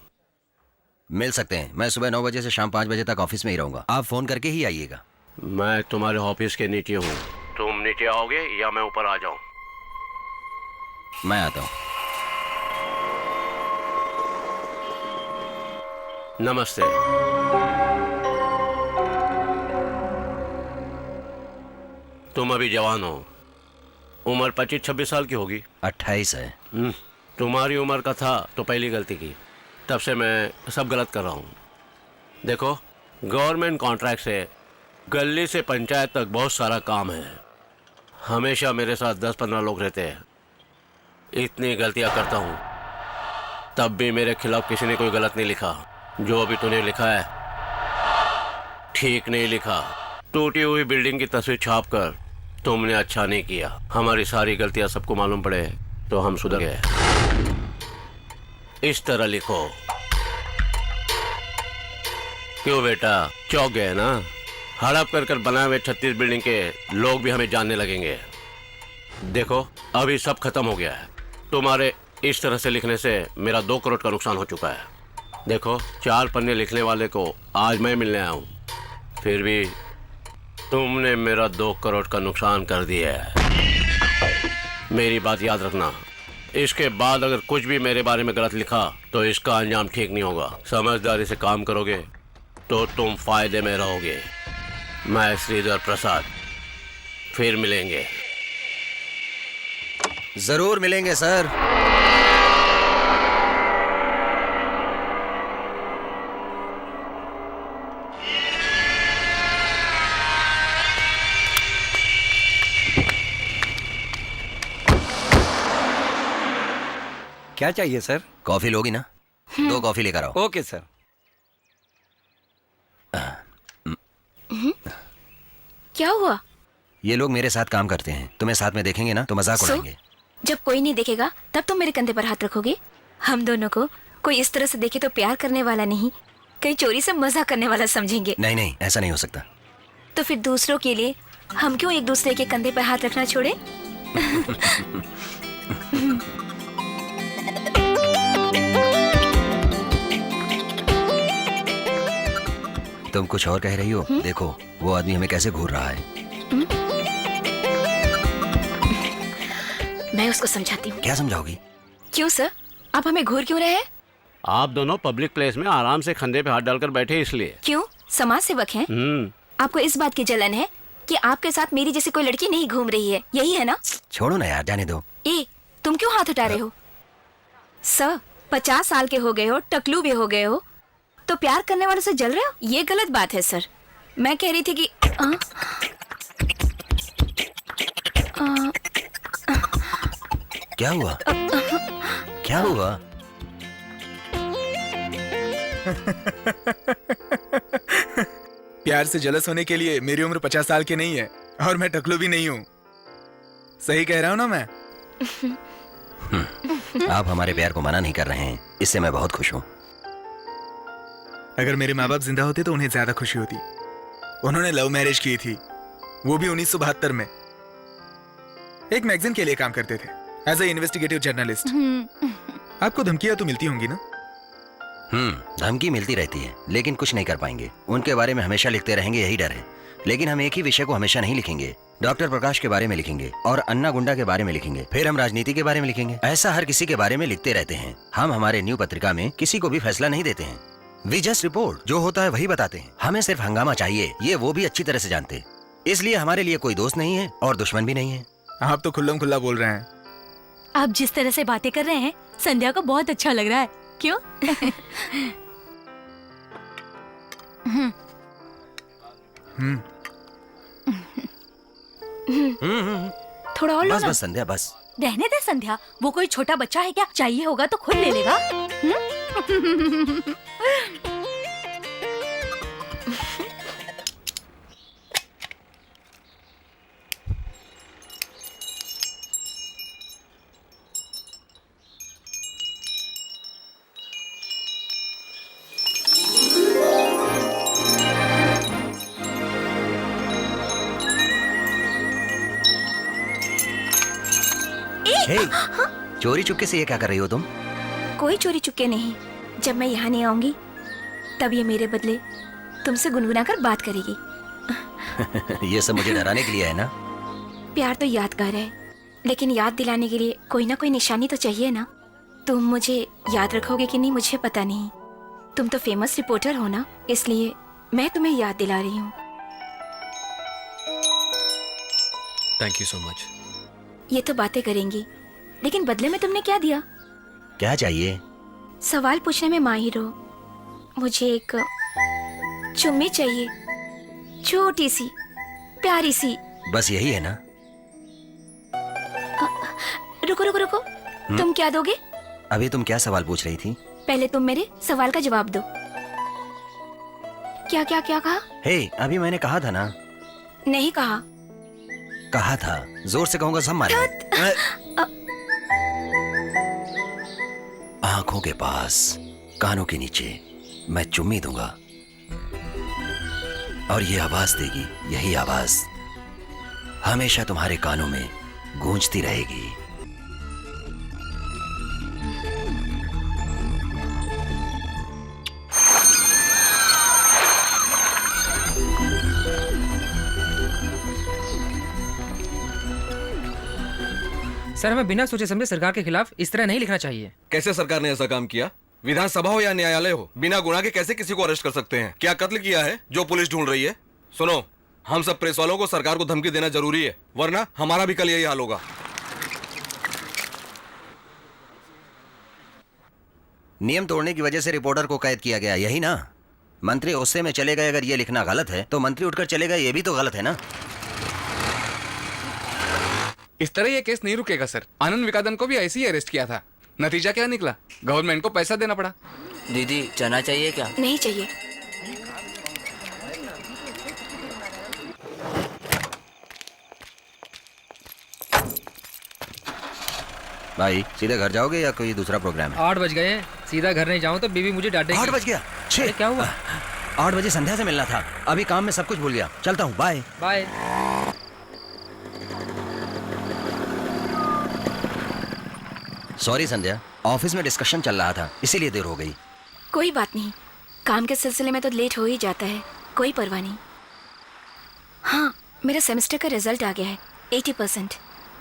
मिल सकते हैं। मैं सुबह 9 बजे से शाम 5 बजे तक ऑफिस में ही रहूंगा। आप फोन करके ही आइएगा। मैं तुम्हारे ऑफिस के नीचे हूँ। तुम नीचे आओगे या मैं ऊपर आ जाऊँ? मैं आता हूँ। नमस्ते। तुम अभी जवान हो, उम्र 25-26 साल की होगी। 28 है। तुम्हारी उम्र का था तो पहली गलती की, तब से मैं सब गलत कर रहा हूँ। देखो, गवर्नमेंट कॉन्ट्रैक्ट से गली से पंचायत तक बहुत सारा काम है। हमेशा मेरे साथ 10-15 लोग रहते हैं। इतनी गलतियाँ करता हूँ तब भी मेरे खिलाफ किसी ने कोई गलत नहीं लिखा। जो अभी तूने लिखा है ठीक नहीं लिखा। टूटी हुई बिल्डिंग की तस्वीर छाप कर तुमने अच्छा नहीं किया। हमारी सारी गलतियां सबको मालूम पड़े तो हम सुधर गए। इस तरह लिखो। क्यों बेटा, चौंक गए ना? हड़प कर बनाए हुए 36 बिल्डिंग के लोग भी हमें जानने लगेंगे। देखो, अभी सब खत्म हो गया है। तुम्हारे इस तरह से लिखने से मेरा 2 करोड़ का नुकसान हो चुका है। देखो, 4 पन्ने लिखने वाले को आज मैं मिलने आया हूँ, फिर भी तुमने मेरा 2 करोड़ का नुकसान कर दिया है। मेरी बात याद रखना। इसके बाद अगर कुछ भी मेरे बारे में गलत लिखा तो इसका अंजाम ठीक नहीं होगा। समझदारी से काम करोगे तो तुम फायदे में रहोगे। मैं श्रीधर प्रसाद, फिर मिलेंगे। जरूर मिलेंगे सर। क्या चाहिए सर? कॉफी लोगी ना? 2 कॉफी लेकर आओ। Okay sir. क्या हुआ? ये लोग मेरे साथ काम करते हैं, तुम्हें साथ में देखेंगे ना तो मजाक उड़ाएंगे। जब कोई नहीं देखेगा तब तुम मेरे कंधे पर हाथ रखोगे? हम दोनों को कोई इस तरह से देखे तो प्यार करने वाला नहीं, कहीं चोरी से मजाक करने वाला समझेंगे। नहीं नहीं, ऐसा नहीं हो सकता। तो फिर दूसरों के लिए हम क्यों एक दूसरे के कंधे पर हाथ रखना छोड़े? तुम कुछ और कह रही हो? देखो वो आदमी हमें कैसे घूर रहा है। मैं उसको समझाती हूँ। क्या समझाओगी? क्यों सर, आप हमें घूर क्यों रहे हैं? आप दोनों पब्लिक प्लेस में आराम से कंधे पे हाथ डालकर बैठे इसलिए। क्यों, समाज सेवक हैं? आपको इस बात की जलन है कि आपके साथ मेरी जैसी कोई लड़की नहीं घूम रही है, यही है ना? छोड़ो ना यार, जाने दो। तुम क्यों हाथ उठा रहे हो? सर 50 साल के हो गए हो, टकलू भी हो गए हो, तो प्यार करने वालों से जल रहे हो? ये गलत बात है सर। मैं कह रही थी कि क्या हुआ? क्या हुआ? प्यार से जलस होने के लिए मेरी उम्र 50 साल की नहीं है और मैं टकलू भी नहीं हूँ। सही कह रहा हूँ ना मैं? आप हमारे प्यार को मना नहीं कर रहे हैं, इससे मैं बहुत खुश हूँ। अगर मेरे माँ बाप जिंदा होते तो उन्हें ज्यादा खुशी होती। उन्होंने लव मैरिज की थी, वो भी 1972 में। एक मैगजीन के लिए काम करते थे एज ए इन्वेस्टिगेटिव जर्नलिस्ट। आपको धमकियां तो मिलती होंगी ना? धमकी मिलती रहती है, लेकिन कुछ नहीं कर पाएंगे। उनके बारे में हमेशा लिखते रहेंगे, यही डर है। लेकिन हम एक ही विषय को हमेशा नहीं लिखेंगे। डॉक्टर प्रकाश के बारे में लिखेंगे और अन्ना गुंडा के बारे में लिखेंगे, फिर हम राजनीति के बारे में लिखेंगे। ऐसा हर किसी के बारे में लिखते रहते हैं। हम हमारे न्यू पत्रिका में किसी को भी फैसला नहीं देते हैं। वी जस्ट रिपोर्ट, जो होता है वही बताते हैं। हमें सिर्फ हंगामा चाहिए, ये वो भी अच्छी तरह से जानते। इसलिए हमारे लिए कोई दोस्त नहीं है और दुश्मन भी नहीं है। आप तो खुल्लम खुल्ला बोल रहे हैं। आप जिस तरह से बातें कर रहे हैं संध्या को बहुत अच्छा लग रहा है। क्यों? थोड़ा और लो बस ना। बस संध्या, बस रहने दे संध्या, वो कोई छोटा बच्चा है क्या? चाहिए होगा तो खुद ले लेगा। चोरी चुपके से ये क्या कर रही हो तुम? कोई चोरी चुपके नहीं। जब मैं यहाँ नहीं आऊंगी तब ये मेरे बदले तुमसे गुनगुना कर बात करेगी। ये सब मुझे डराने के लिए है ना? प्यार तो यादगार है, लेकिन याद दिलाने के लिए कोई ना कोई निशानी तो चाहिए ना। तुम मुझे याद रखोगे कि नहीं मुझे पता नहीं। तुम तो फेमस रिपोर्टर हो ना, इसलिए मैं तुम्हें याद दिला रही हूँ। Thank you so much. ये तो बातें करेंगी, लेकिन बदले में तुमने क्या दिया? क्या चाहिए? सवाल पूछने में माहिर हो। मुझे एक चुम्मी चाहिए, छोटी सी प्यारी सी। बस यही है ना? रुको रुको रुको, तुम क्या दोगे? अभी तुम क्या सवाल पूछ रही थी? पहले तुम मेरे सवाल का जवाब दो। क्या क्या क्या कहा? हे, अभी मैंने कहा था ना। नहीं कहा। कहा था, जोर से कहूंगा सब मारेंगे। आंखों के पास, कानों के नीचे मैं चुम्मी दूंगा और ये आवाज देगी, यही आवाज हमेशा तुम्हारे कानों में गूंजती रहेगी। सर, हमें बिना सोचे समझे सरकार के खिलाफ इस तरह नहीं लिखना चाहिए। कैसे सरकार ने ऐसा काम किया? विधानसभा हो या न्यायालय हो, बिना गुनाह के कैसे किसी को अरेस्ट कर सकते हैं? क्या कत्ल किया है जो पुलिस ढूंढ रही है? सुनो, हम सब प्रेस वालों को सरकार को धमकी देना जरूरी है, वरना हमारा भी कल यही हाल होगा। नियम तोड़ने की वजह से रिपोर्टर को कैद किया गया, यही ना? मंत्री गुस्से में चले गए, अगर ये लिखना गलत है तो मंत्री उठकर चले गए, ये भी तो गलत है ना? इस तरह ये केस नहीं रुकेगा सर। आनंद विकादन को भी ऐसे ही अरेस्ट किया था। नतीजा क्या निकला? गवर्नमेंट को पैसा देना पड़ा। दीदी चना चाहिए क्या? नहीं चाहिए। भाई सीधे घर जाओगे या कोई दूसरा प्रोग्राम है? 8 बज गए हैं, सीधा घर नहीं जाऊँ तो बीवी मुझे डांटेगी। 8 बज गया? अरे क्या हुआ? 8 बजे संध्या से मिलना था, अभी काम में सब कुछ भूल गया। चलता हूँ, बाय बाय। सॉरी संध्या, ऑफिस में डिस्कशन चल रहा था इसीलिए देर हो गई। कोई बात नहीं, काम के सिलसिले में तो लेट हो ही जाता है, कोई परवाह नहीं। हाँ, मेरा सेमेस्टर का रिजल्ट आ गया है, 80%।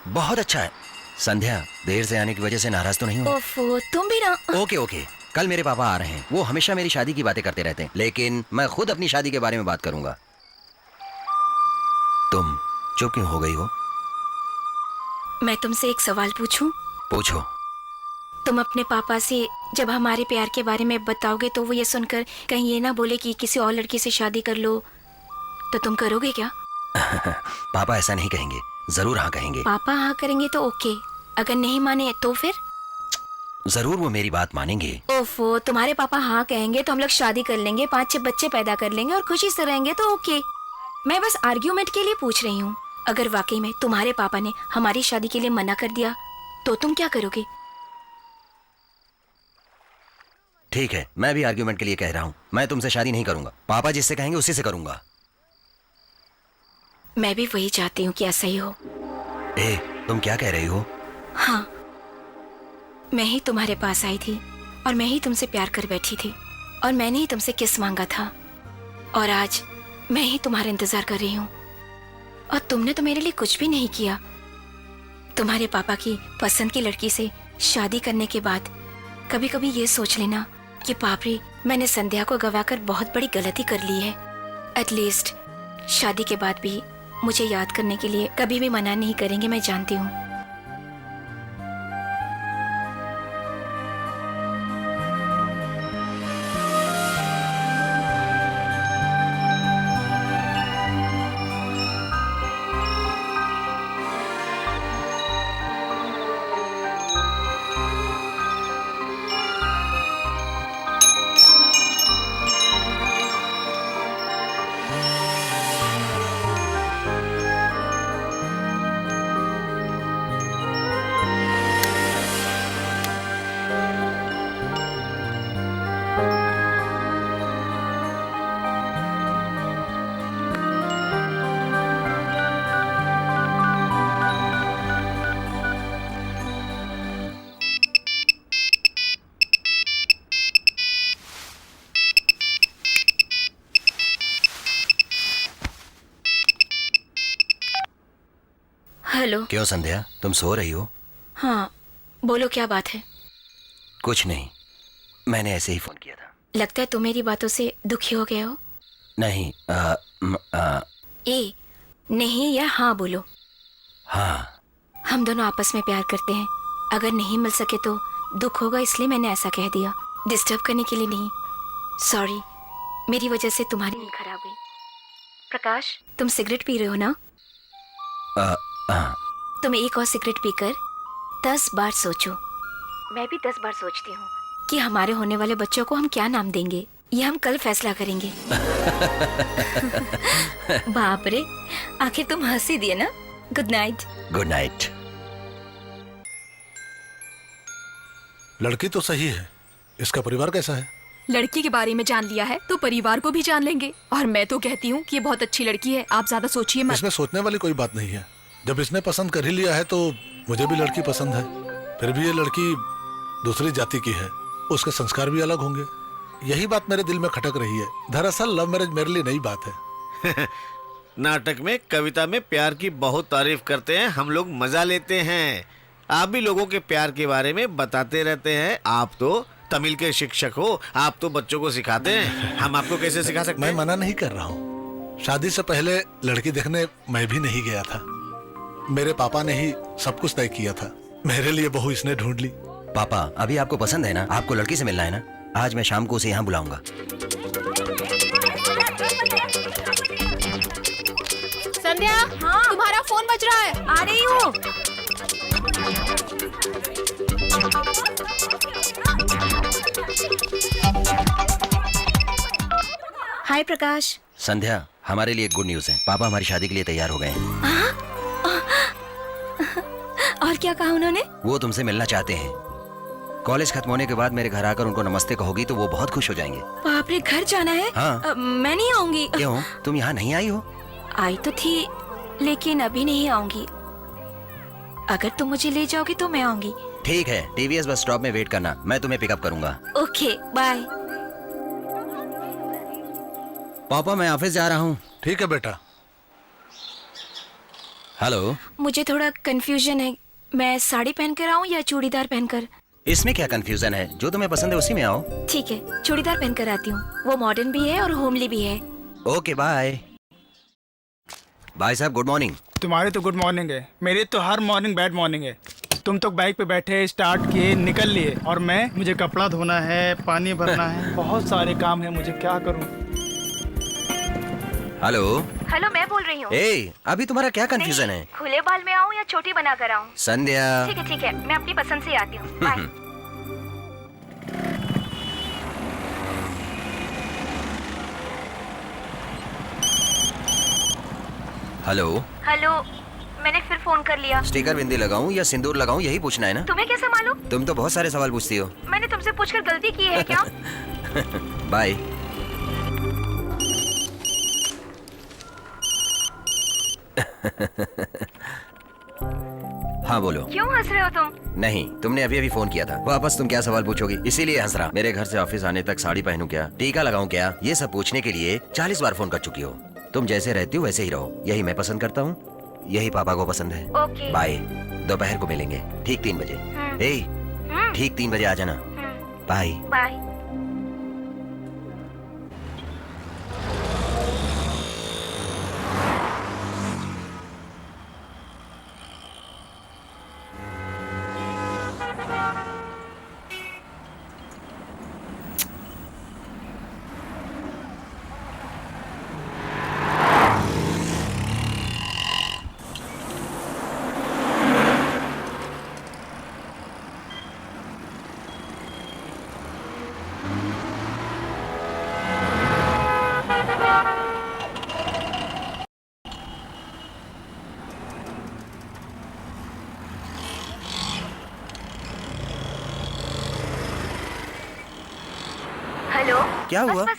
बहुत अच्छा है। संध्या, देर से आने की वजह से नाराज तो नहीं हो? ओफो, तुम भी ना। ओके, कल मेरे पापा आ रहे हैं। वो हमेशा मेरी शादी की बातें करते रहते हैं, लेकिन मैं खुद अपनी शादी के बारे में बात करूंगा। तुम चुप क्यों हो गई हो? मैं तुमसे एक सवाल पूछूं? पूछो। तुम अपने पापा से जब हमारे प्यार के बारे में बताओगे तो वो ये सुनकर कहीं ये ना बोले कि किसी और लड़की से शादी कर लो, तो तुम करोगे क्या? पापा ऐसा नहीं कहेंगे, जरूर हाँ कहेंगे। पापा हाँ करेंगे तो ओके, अगर नहीं माने तो फिर? जरूर वो मेरी बात मानेंगे। ओफो, तुम्हारे पापा हाँ कहेंगे तो हम लोग शादी कर लेंगे, 5-6 बच्चे पैदा कर लेंगे और खुशी से रहेंगे तो ओके। मैं बस आर्ग्यूमेंट के लिए पूछ रही हूँ। अगर वाकई में तुम्हारे पापा ने हमारी शादी के लिए मना कर दिया तो तुम क्या करोगे? ठीक है, मैं भी आर्ग्यूमेंट के लिए कह रहा हूँ, मैं तुमसे शादी नहीं करूंगा। पापा जिससे कहेंगे उसी से करूंगा। मैं भी वही चाहती हूँ कि ऐसा ही हो। तुम क्या कह रही हो? हाँ, मैं ही तुम्हारे पास आई थी और मैं ही तुमसे प्यार कर बैठी थी और मैंने ही तुमसे किस मांगा था और आज मैं ही तुम्हारा इंतजार कर रही हूँ और तुमने तो मेरे लिए कुछ भी नहीं किया। तुम्हारे पापा की पसंद की लड़की से शादी करने के बाद कभी कभी ये सोच लेना कि बाप रे, मैंने संध्या को गवाकर बहुत बड़ी गलती कर ली है। एटलीस्ट शादी के बाद भी मुझे याद करने के लिए कभी भी मना नहीं करेंगे, मैं जानती हूँ। हेलो। क्यों संध्या, तुम सो रही हो? हाँ, बोलो क्या बात है? कुछ नहीं, मैंने ऐसे ही फोन किया था। लगता है तुम मेरी बातों से दुखी हो गए हो। नहीं, नहीं या हाँ बोलो। हाँ। हम दोनों आपस में प्यार करते हैं, अगर नहीं मिल सके तो दुख होगा, इसलिए मैंने ऐसा कह दिया, डिस्टर्ब करने के लिए नहीं। सॉरी, मेरी वजह से तुम्हारी नींद खराब हुई। प्रकाश, तुम सिगरेट पी रहे हो ना? तुम एक और सिगरेट पीकर 10 बार सोचो। मैं भी 10 बार सोचती हूँ कि हमारे होने वाले बच्चों को हम क्या नाम देंगे, ये हम कल फैसला करेंगे। बाप रे, आखिर तुम हंस ही दिए ना। Good night. Good night. लड़की तो सही है, इसका परिवार कैसा है? लड़की के बारे में जान लिया है तो परिवार को भी जान लेंगे। और मैं तो कहती हूँ कि ये बहुत अच्छी लड़की है, आप ज्यादा सोचिए मत। इसमें सोचने वाली कोई बात नहीं है। जब इसने पसंद कर ही लिया है तो मुझे भी लड़की पसंद है। फिर भी ये लड़की दूसरी जाति की है, उसके संस्कार भी अलग होंगे। यही बात मेरे दिल में खटक रही है। दरअसल लव मैरिज मेरे लिए नई बात है। नाटक में, कविता में प्यार की बहुत तारीफ करते हैं, हम लोग मजा लेते हैं। आप भी लोगों के प्यार के बारे में बताते रहते हैं। आप तो तमिल के शिक्षक हो, आप तो बच्चों को सिखाते हैं, हम आपको कैसे सिखा सकते हैं? मैं मना नहीं कर रहा हूँ। शादी से पहले लड़की देखने मैं भी नहीं गया था, मेरे पापा ने ही सब कुछ तय किया था। मेरे लिए बहू इसने ढूंढ ली। पापा, अभी आपको पसंद है ना? आपको लड़की से मिलना है ना? आज मैं शाम को उसे यहाँ बुलाऊंगा। संध्या, हाँ? तुम्हारा फोन बज रहा है। आ रही हूँ। हाय प्रकाश। संध्या, हमारे लिए गुड न्यूज है, पापा हमारी शादी के लिए तैयार हो गए हैं। और क्या कहा उन्होंने? वो तुमसे मिलना चाहते हैं। कॉलेज खत्म होने के बाद मेरे घर आकर उनको नमस्ते कहोगी तो वो बहुत खुश हो जाएंगे। बाप रे, घर जाना है? हाँ। मैं नहीं आऊंगी। क्यों? तुम यहाँ नहीं आई हो? आई तो थी, लेकिन अभी नहीं आऊंगी। अगर तुम मुझे ले जाओगे तो मैं आऊंगी। ठीक है, टीवीएस बस स्टॉप में वेट करना, मैं तुम्हें पिकअप करूंगा। Okay, bye. पापा मैं ऑफिस जा रहा हूँ। ठीक है बेटा। हेलो। मुझे थोड़ा कंफ्यूजन है, मैं साड़ी पहनकर आऊँ या चूड़ीदार पहनकर? इसमें क्या कंफ्यूजन है? जो तुम्हें पसंद है उसी में आओ। ठीक है, चूड़ीदार पहनकर आती हूँ। वो मॉडर्न भी है और होमली भी है। Okay bye. भाई साहब गुड मॉर्निंग। तुम्हारी तो गुड मॉर्निंग है, मेरी तो हर मॉर्निंग बैड मॉर्निंग है। तुम तो बाइक पे बैठे, स्टार्ट किए, निकल लिए, और मुझे कपड़ा धोना है, पानी भरना है, बहुत सारे काम है, मुझे क्या करूं? हेलो। हेलो, मैं बोल रही हूँ। ए, अभी तुम्हारा क्या कंफ्यूजन है? खुले बाल में आऊँ या छोटी बना कर आऊँ? संध्या। ठीक है, मैं अपनी पसंद से आती हूँ। बाय। हेलो। हेलो, मैंने फिर फोन कर लिया। स्टिकर बिंदी लगाऊं या सिंदूर लगाऊं, यही पूछना है ना? तुम्हें कैसे मालूम? तुम तो बहुत सारे सवाल पूछती हो। मैंने तुमसे पूछकर गलती की है क्या? बाय। हाँ बोलो। क्यों हंस रहे हो तुम? नहीं, तुमने अभी अभी फोन किया था, वापस तुम क्या सवाल पूछोगी, इसीलिए हंस रहा। मेरे घर से ऑफिस आने तक साड़ी पहनूं क्या, टीका लगाऊं क्या, ये सब पूछने के लिए 40 बार फोन कर चुकी हो। तुम जैसे रहती हो वैसे ही रहो, यही मैं पसंद करता हूँ, यही पापा को पसंद है। ओके। बाय। दोपहर को मिलेंगे ठीक 3 बजे। ठीक 3 बजे आ जाना। बाय। बाय। हेलो। क्या हुआ? बस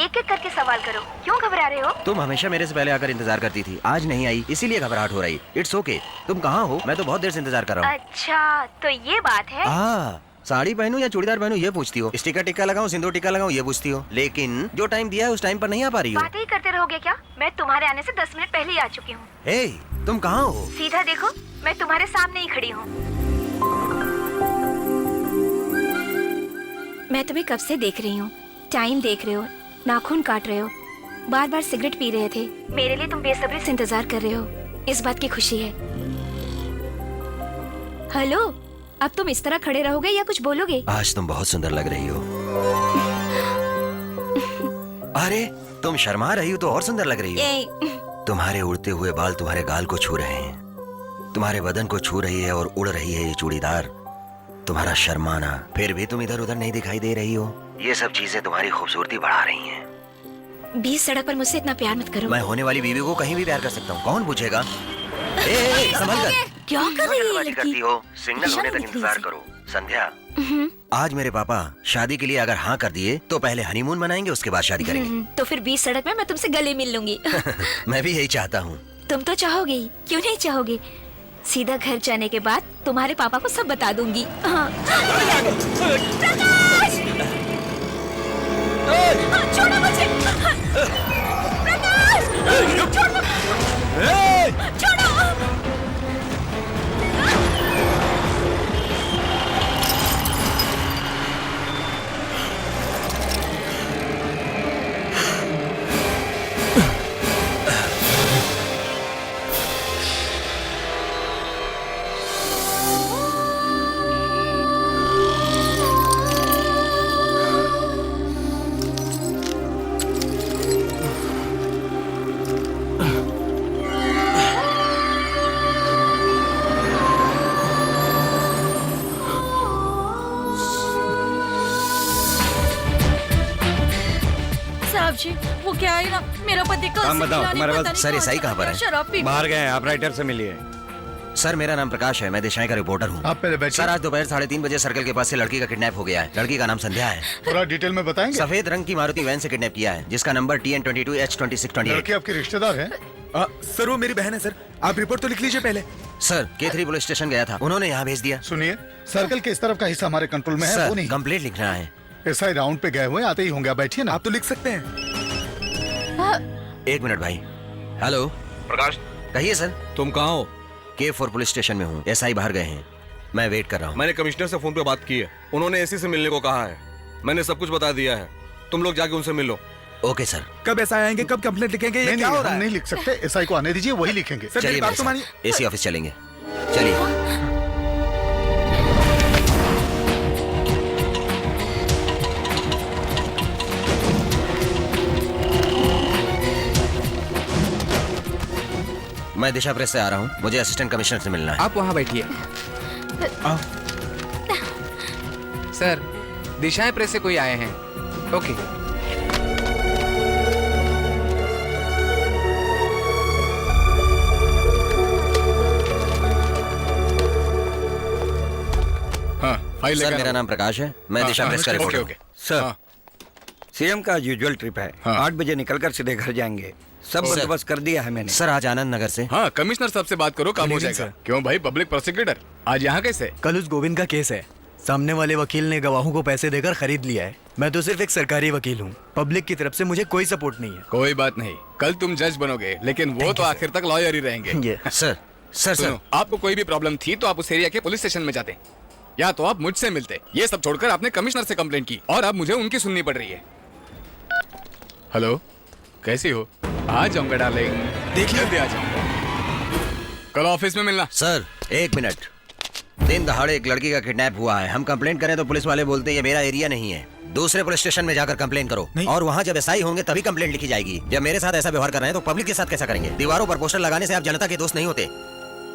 एक एक करके सवाल करो, क्यों घबरा रहे हो? तुम हमेशा मेरे से पहले आकर इंतजार करती थी, आज नहीं आई इसीलिए घबराहट हो रही। It's okay. तुम कहाँ हो? मैं तो बहुत देर से इंतजार कर रहा हूँ। अच्छा, तो ये बात है। साड़ी पहनूं या चूड़ीदार पहनूं ये पूछती हो, स्टिकर टिक्का लगाऊं सिंदूर टिक्का लगाऊं ये पूछती हो, लेकिन जो टाइम दिया है उस टाइम पर नहीं आ पा रही हो। बातें ही करते रहोगे क्या? मैं तुम्हारे आने से 10 मिनट पहले ही आ चुकी हूँ। हे, तुम कहाँ हो? सीधा देखो, मैं तुम्हारे सामने ही खड़ी हूँ। मैं तुम्हें कब से देख रही हूँ, टाइम देख रहे हो, नाखून काट रहे हो, बार बार सिगरेट पी रहे थे। मेरे लिए तुम बेसब्री से इंतजार कर रहे हो, इस बात की खुशी है। हेलो, अब तुम इस तरह खड़े रहोगे या कुछ बोलोगे? आज तुम बहुत सुंदर लग रही हो। अरे तुम शर्मा रही हो तो और सुंदर लग रही हो। तुम्हारे उड़ते हुए बाल तुम्हारे गाल को छू रहे हैं, तुम्हारे बदन को छू रही है और उड़ रही है ये चूड़ीदार। तुम्हारा शर्माना, फिर भी तुम इधर उधर नहीं दिखाई दे रही हो। ये सब चीजें तुम्हारी खूबसूरती बढ़ा रही हैं। 20 सड़क पर मुझसे इतना प्यार मत करो। मैं होने वाली बीवी को कहीं भी प्यार कर सकता हूँ, कौन पूछेगा? संभल कर। क्या कर रही है लड़की? करती हो? सिग्नल होने तक इंतजार करो। संध्या, आज मेरे पापा शादी के लिए अगर हाँ कर दिए तो पहले हनीमून मनाएंगे, उसके बाद शादी करेंगे। तो फिर 20 सड़क में मैं तुमसे गले मिल लूंगी। मैं भी यही चाहता हूँ। तुम तो चाहोगे ही, क्यों नहीं चाहोगे? सीधा घर जाने के बाद तुम्हारे पापा को सब बता दूंगी। हाँ। छोड़ो मुझे। छोड़ो। जी, वो क्या है ना, मेरा पति कल काम से बताओ, खिलाने तुम्हारे पता पास नहीं सर कहाँ ईसाई चला कहाँ पर गया, है? शराब पी। बाहर गए, ऑपरेटर से मिलिए। सर मेरा नाम प्रकाश है, मैं दिशाएं का रिपोर्टर हूँ। आप पहले बैठिए। सर आज दोपहर 3:30 बजे सर्कल के पास से लड़की का किडनैप हो गया है। लड़की का नाम संध्या है। थोड़ा डिटेल में बताएंगे? सफेद रंग की मारुति वैन से किडनैप किया है, जिसका नंबर TN22H2628। लड़की आपकी रिश्तेदार है? सर वो मेरी बहन है सर। आप रिपोर्ट तो लिख लीजिए पहले। सर K3 पुलिस स्टेशन गया था, उन्होंने यहाँ भेज दिया। सुनिए, सर्कल के इस तरफ का हिस्सा हमारे कंट्रोल में है, वो नहीं। कंप्लेंट लिखना है। SI राउंड पे गए हुए, आते ही होंगे। बैठिए ना। आप तो लिख सकते हैं। 1 मिनट भाई। हेलो प्रकाश, कहिए सर। तुम कहाँ हो? K4 पुलिस स्टेशन में हूँ, SI बाहर गए हैं, मैं वेट कर रहा हूँ। मैंने कमिश्नर से फोन पे बात की है, उन्होंने एसी से मिलने को कहा है। मैंने सब कुछ बता दिया है, तुम लोग जाके उनसे मिल लो। Okay sir. कब ऐसा आएंगे, कब कंप्लेंट लिखेंगे? ये क्या हो रहा है? नहीं लिख सकते, SI को आने दीजिए, वही लिखेंगे। सर मेरी बात तो मानिए। एसी ऑफिस चलेंगे, चलिए। मैं दिशा प्रेस से आ रहा हूँ, मुझे असिस्टेंट कमिश्नर से मिलना है। आप वहाँ बैठिए। सर दिशाएं प्रेस से कोई आए हैं। ओके। फाइल सर मेरा नाम प्रकाश है, मैं दिशा प्रेस का रिपोर्टर हूँ। सर सीएम का यूजुअल ट्रिप है, 8 बजे निकलकर सीधे घर जाएंगे। सब बंदोबस्त कर दिया है मैंने। सर आज आनंद नगर से। हाँ कमिश्नर साहब से बात करो, काम हो जाएगा। क्यों भाई, पब्लिक प्रोसिक्यूटर आज यहाँ कैसे? कल उस गोविंद का केस है, सामने वाले वकील ने गवाहों को पैसे देकर खरीद लिया है। मैं तो सिर्फ एक सरकारी वकील हूँ, पब्लिक की तरफ से मुझे कोई सपोर्ट नहीं है। कोई बात नहीं, कल तुम जज बनोगे, लेकिन वो तो आखिर तक लॉयर ही रहेंगे। सर आपको कोई भी प्रॉब्लम थी तो आप उस एरिया के पुलिस स्टेशन में जाते, या तो आप मुझसे मिलते। ये सब छोड़कर आपने कमिश्नर से कंप्लेंट की और अब मुझे उनकी सुननी पड़ रही है। हेलो, कैसी हो? आ जाऊंगा डार्लिंग, देख जल्दी आ जाऊंगा। कल ऑफिस में मिलना। Sir 1 minute. दिन दहाड़े एक लड़की का किडनैप हुआ है, हम कंप्लेंट करें तो पुलिस वाले बोलते हैं ये मेरा एरिया नहीं है, दूसरे पुलिस स्टेशन में जाकर कंप्लेंट करो। और वहाँ जब SI होंगे तभी कंप्लेंट लिखी जाएगी। जब मेरे साथ ऐसा व्यवहार कर रहे हैं तो पब्लिक के साथ कैसा करेंगे? दीवारों पर पोस्टर लगाने से आप जनता के दोस्त नहीं होते।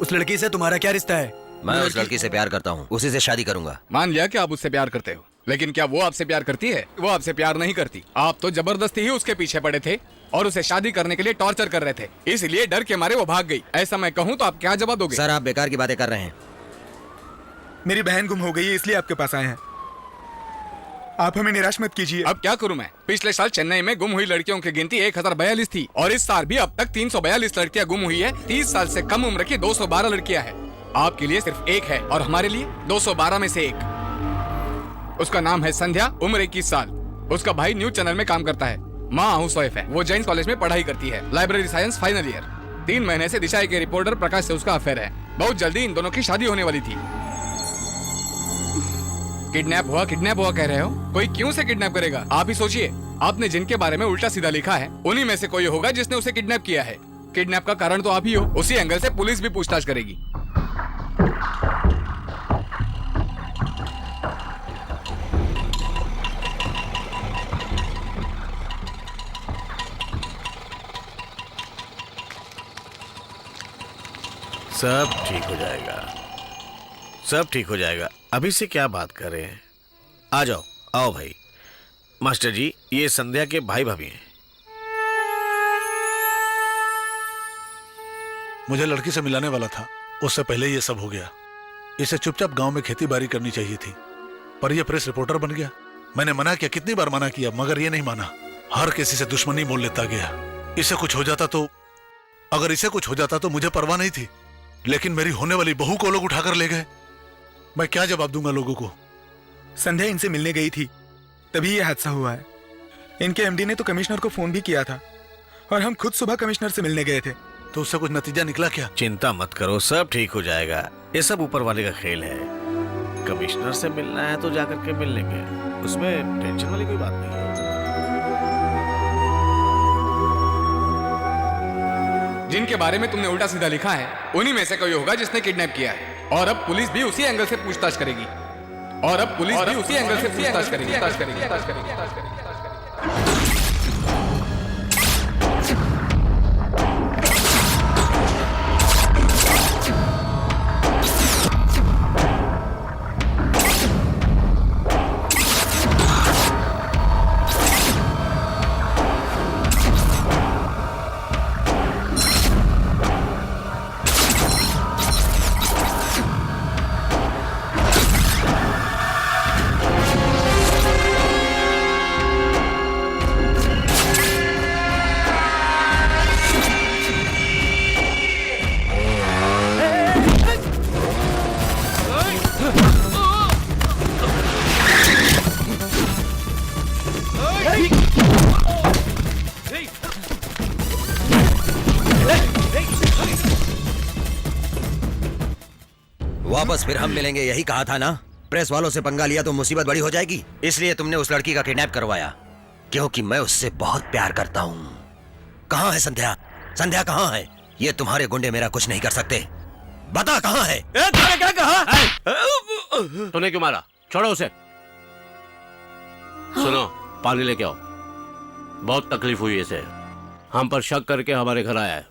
उस लड़की से तुम्हारा क्या रिश्ता है? मैं उस लड़की से प्यार करता हूँ, उसी से शादी करूंगा। मान लिया कि आप उससे प्यार करते हो, लेकिन क्या वो आपसे प्यार करती है? वो आपसे प्यार नहीं करती। आप तो जबरदस्ती ही उसके पीछे पड़े थे और उसे शादी करने के लिए टॉर्चर कर रहे थे, इसलिए डर के मारे वो भाग गई। ऐसा मैं कहूँ तो आप क्या जवाब दोगे? सर आप बेकार की बातें कर रहे हैं। मेरी बहन गुम हो गई है, इसलिए आपके पास आए हैं। आप हमें निराश मत कीजिए। अब क्या करूं मैं? पिछले साल चेन्नई में गुम हुई लड़कियों की गिनती 1042 थी और इस साल भी अब तक 342 लड़कियां गुम हुई है। 30 साल से कम उम्र की 212 लड़कियां हैं। आपके लिए सिर्फ एक है और हमारे लिए 212 में से एक। उसका नाम है संध्या, उम्र 21 साल। उसका भाई न्यूज चैनल में काम करता है, माँ हाउस वाइफ है। वो जैन कॉलेज में पढ़ाई करती है, लाइब्रेरी साइंस फाइनल ईयर। 3 महीने से दिशा के रिपोर्टर प्रकाश से उसका अफेयर है। बहुत जल्दी इन दोनों की शादी होने वाली थी। किडनैप हुआ कह रहे हो? कोई क्यों से किडनैप करेगा? आप ही सोचिए, आपने जिनके बारे में उल्टा सीधा लिखा है उन्हीं में से कोई होगा जिसने उसे किडनैप किया है। किडनैप का कारण तो आप ही हो। उसी एंगल से पुलिस भी पूछताछ करेगी। सब ठीक हो जाएगा, सब ठीक हो जाएगा। अभी से क्या बात कर रहे हैं? आ जाओ, आओ भाई। मास्टर जी, ये संध्या के भाई भाभी हैं। मुझे लड़की से मिलाने वाला था, उससे पहले ये सब हो गया। इसे चुपचाप गांव में खेती बाड़ी करनी चाहिए थी, पर यह प्रेस रिपोर्टर बन गया। मैंने मना किया, कितनी बार मना किया, मगर ये नहीं माना। हर किसी से दुश्मनी मोल लेता गया। इसे कुछ हो जाता तो, अगर इसे कुछ हो जाता तो मुझे परवाह नहीं थी, लेकिन मेरी होने वाली बहू को लोग उठाकर ले गए। मैं क्या जवाब दूंगा लोगों को? संध्या इनसे मिलने गई थी, तभी ये हादसा हुआ है। इनके एमडी ने तो कमिश्नर को फोन भी किया था और हम खुद सुबह कमिश्नर से मिलने गए थे। तो उससे कुछ नतीजा निकला क्या? चिंता मत करो, सब ठीक हो जाएगा। ये सब ऊपर वाले का खेल है। कमिश्नर से मिलना है तो जाकर के मिल लेंगे, उसमें टेंशन वाली कोई बात नहीं है। जिनके बारे में तुमने उल्टा सीधा लिखा है उन्हीं में से कोई होगा जिसने किडनैप किया है। और अब पुलिस भी उसी एंगल से पूछताछ करेगी। वापस फिर हम मिलेंगे, यही कहा था ना? प्रेस वालों से पंगा लिया तो मुसीबत बड़ी हो जाएगी, इसलिए तुमने उस लड़की का किडनैप करवाया, क्योंकि मैं उससे बहुत प्यार करता हूँ। कहाँ है संध्या? संध्या कहाँ है? ये तुम्हारे गुंडे मेरा कुछ नहीं कर सकते। बता कहाँ है? तूने क्या कहा? तूने क्यों मारा? छोड़ो उसे। सुनो, पानी लेके आओ। बहुत तकलीफ हुई इसे, हम पर शक करके हमारे घर आया है।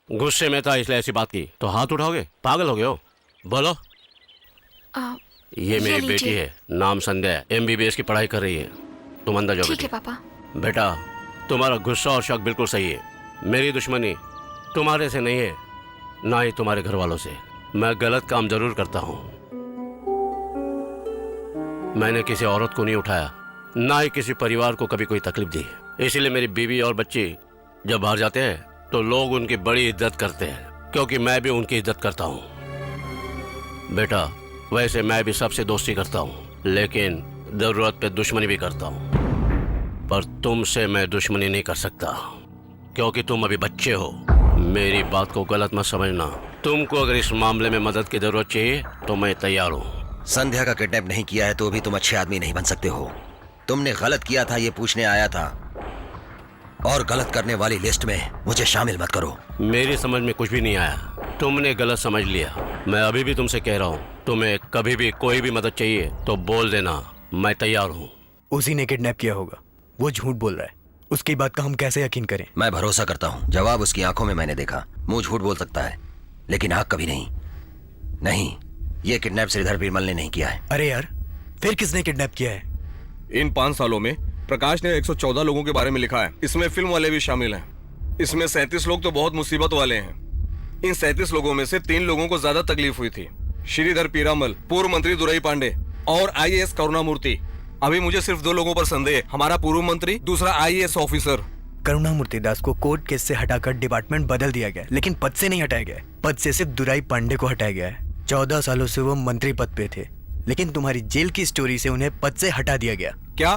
गुस्से में था इसलिए ऐसी बात की। तो हाथ उठाओगे? पागल हो गए हो? बोलो। ये मेरी बेटी है, नाम संध्या है, MBBS की पढ़ाई कर रही है। तुम अंदर जाओ। ठीक है पापा। बेटा, तुम्हारा गुस्सा और शक बिल्कुल सही है। मेरी दुश्मनी तुम्हारे से नहीं है, ना ही तुम्हारे घर वालों से। मैं गलत काम जरूर करता हूँ। मैंने किसी औरत को नहीं उठाया, ना ही किसी परिवार को कभी कोई तकलीफ दी। इसीलिए मेरी बीवी और बच्चे जब बाहर जाते हैं तो लोग उनकी बड़ी इज्जत करते हैं, क्योंकि मैं भी उनकी इज्जत करता हूँ। बेटा, वैसे मैं भी सबसे दोस्ती करता हूँ, लेकिन जरूरत पे दुश्मनी भी करता हूँ। पर तुमसे मैं दुश्मनी नहीं कर सकता, क्योंकि तुम अभी बच्चे हो। मेरी बात को गलत मत समझना। तुमको अगर इस मामले में मदद की जरूरत चाहिए तो मैं तैयार हूँ। संध्या का किडनैप नहीं किया है तो भी तुम अच्छे आदमी नहीं बन सकते हो। तुमने गलत किया था ये पूछने आया था, और गलत करने वाली लिस्ट में मुझे शामिल मत करो। मेरी समझ में कुछ भी नहीं आया, तुमने गलत समझ लिया। मैं अभी भी तुमसे कह रहा हूँ, तुम्हें कभी भी कोई भी मदद चाहिए तो बोल देना, मैं तैयार हूँ। उसी ने किडनैप किया होगा, वो झूठ बोल रहा है। उसकी बात का हम कैसे यकीन करें? मैं भरोसा करता हूँ, जवाब उसकी आंखों में मैंने देखा। मुंह झूठ बोल सकता है लेकिन आंख कभी नहीं। नहीं, ये किडनैप श्रीधर बीरमल ने नहीं किया है। अरे यार, फिर किसने किडनैप किया है? इन 5 सालों में प्रकाश ने 114 लोगों के बारे में लिखा है। इसमें फिल्म वाले भी शामिल हैं। इसमें 37 लोग तो बहुत मुसीबत वाले हैं। इन 37 लोगों में से 3 लोगों को ज्यादा तकलीफ हुई थी, श्रीधर पीरामल, पूर्व मंत्री दुरई पांडे और IAS करुणामूर्ति। अभी मुझे सिर्फ 2 लोगों पर संदेह, हमारा पूर्व मंत्री, दूसरा IAS ऑफिसर। करुणामूर्ति दास को कोर्ट केस से हटाकर डिपार्टमेंट बदल दिया गया, लेकिन पद से नहीं हटाया गया। पद से सिर्फ दुराई पांडे को हटाया गया है। 14 सालों से वो मंत्री पद पे थे, लेकिन तुम्हारी जेल की स्टोरी से उन्हें पद से हटा दिया गया। क्या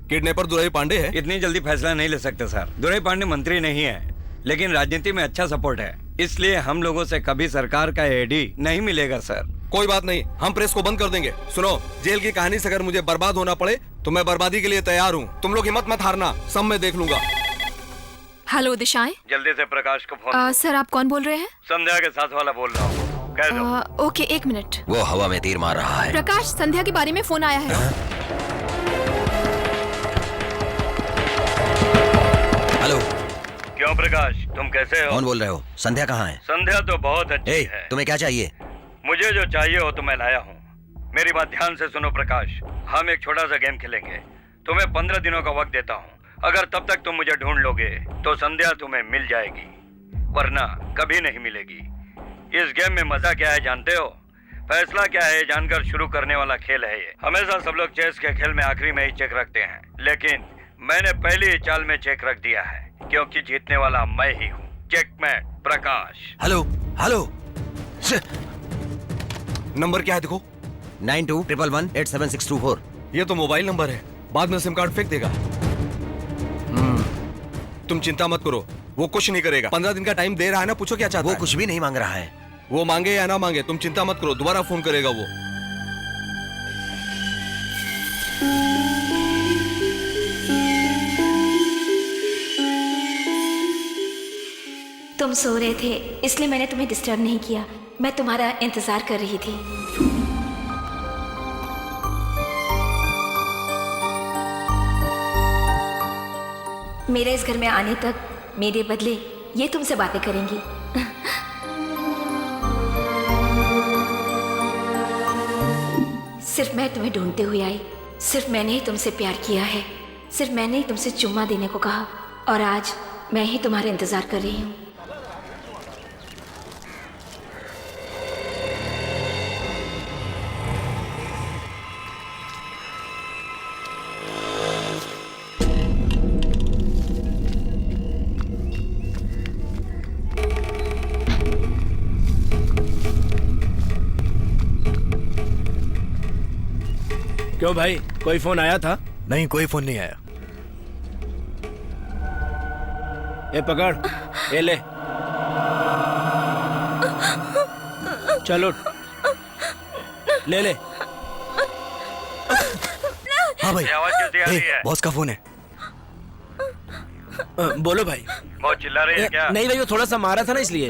किडनैपर दुराई पांडे है? इतनी जल्दी फैसला नहीं ले सकते सर। दुराई पांडे मंत्री नहीं है, लेकिन राजनीति में अच्छा सपोर्ट है, इसलिए हम लोगों से कभी सरकार का एडी नहीं मिलेगा सर। कोई बात नहीं, हम प्रेस को बंद कर देंगे। सुनो, जेल की कहानी से अगर मुझे बर्बाद होना पड़े तो मैं बर्बादी के लिए तैयार हूँ। तुम लोग हिम्मत मत हारना, सब मैं देख लूंगा। हेलो दिशाएं। जल्दी से प्रकाश को फोन। सर आप कौन बोल रहे हैं? संध्या के साथ वाला बोल रहा हूँ, कह दो। Okay, 1 minute. वो हवा में तीर मार रहा है। प्रकाश, संध्या के बारे में फोन आया है। हेलो। क्यों प्रकाश, तुम कैसे हो? कौन बोल रहे हो? संध्या कहाँ है? संध्या तो बहुत अच्छी है। तुम्हें क्या चाहिए? मुझे जो चाहिए हो तो मैं लाया हूँ। मेरी बात ध्यान से सुनो प्रकाश, हम एक छोटा सा गेम खेलेंगे। तुम्हें 15 दिनों का वक्त देता हूँ। अगर तब तक तुम मुझे ढूंढ लोगे तो संध्या तुम्हें मिल जाएगी, वरना कभी नहीं मिलेगी। इस गेम में मजा क्या है जानते हो? फैसला क्या है जानकर शुरू करने वाला खेल है ये। हमेशा सब लोग चेस के खेल में आखिरी में ही चेक रखते हैं, लेकिन मैंने पहली ही चाल में चेक रख दिया है, क्योंकि जीतने वाला मैं ही हूँ। चेकमेट प्रकाश। हेलो हेलो, नंबर क्या है देखो? 9211187624। ये तो मोबाइल नंबर है, बाद में सिम कार्ड फेंक देगा। तुम चिंता मत करो, वो कुछ नहीं करेगा। 15 दिन का टाइम दे रहा है ना, पूछो क्या चाहता है। वो कुछ भी नहीं मांग रहा है। वो मांगे या ना मांगे तुम चिंता मत करो, दोबारा फोन करेगा वो। तुम सो रहे थे इसलिए मैंने तुम्हें डिस्टर्ब नहीं किया। मैं तुम्हारा इंतजार कर रही थी। मेरे इस घर में आने तक मेरे बदले ये तुमसे बातें करेंगी। सिर्फ मैं तुम्हें ढूंढते हुए आई, सिर्फ मैंने ही तुमसे प्यार किया है, सिर्फ मैंने ही तुमसे चुम्मा देने को कहा, और आज मैं ही तुम्हारा इंतजार कर रही हूँ। क्यों भाई, कोई फोन आया था? नहीं, कोई फोन नहीं आया। ये पकड़, ये ले, चलो। ले ले। हाँ भाई, आवाज कैसी आ रही है? बॉस का फोन है। बोलो भाई। बहुत चिल्ला रही है क्या? नहीं भाई, वो थोड़ा सा मारा था ना इसलिए।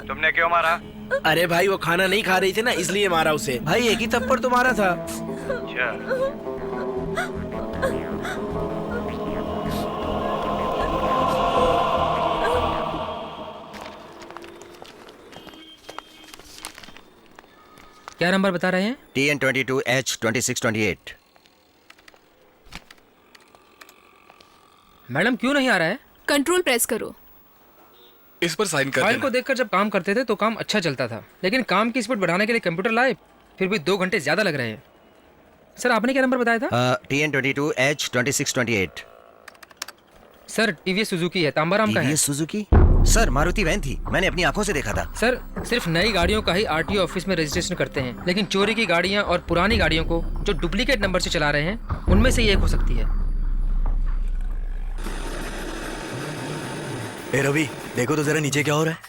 तुमने क्यों मारा? अरे भाई वो खाना नहीं खा रही थी ना, इसलिए मारा उसे। भाई एक ही थप्पड़ तो मारा था। अच्छा। क्या नंबर बता रहे हैं? TN22H2628। मैडम क्यों नहीं आ रहा है? कंट्रोल प्रेस करो। इस पर साइन कर फाइल देना। को देखकर जब काम करते थे तो काम अच्छा चलता था, लेकिन काम की स्पीड बढ़ाने के लिए कंप्यूटर लाए, फिर भी 2 घंटे ज्यादा लग रहे हैं। सर आपने क्या नंबर बताया था? TN22H2628। सर टीवीएस सुजुकी है, तांबाराम का है। TVS Suzuki? Sir Maruti van थी, मैंने अपनी आंखों से देखा था। सर सिर्फ नई गाड़ियों का ही आरटीओ ऑफिस में रजिस्ट्रेशन करते हैं, लेकिन चोरी की गाड़ियां और पुरानी गाड़ियों को जो डुप्लीकेट नंबर से चला रहे हैं, उनमें से एक हो सकती है। ए रवि, देखो तो जरा नीचे क्या हो रहा है।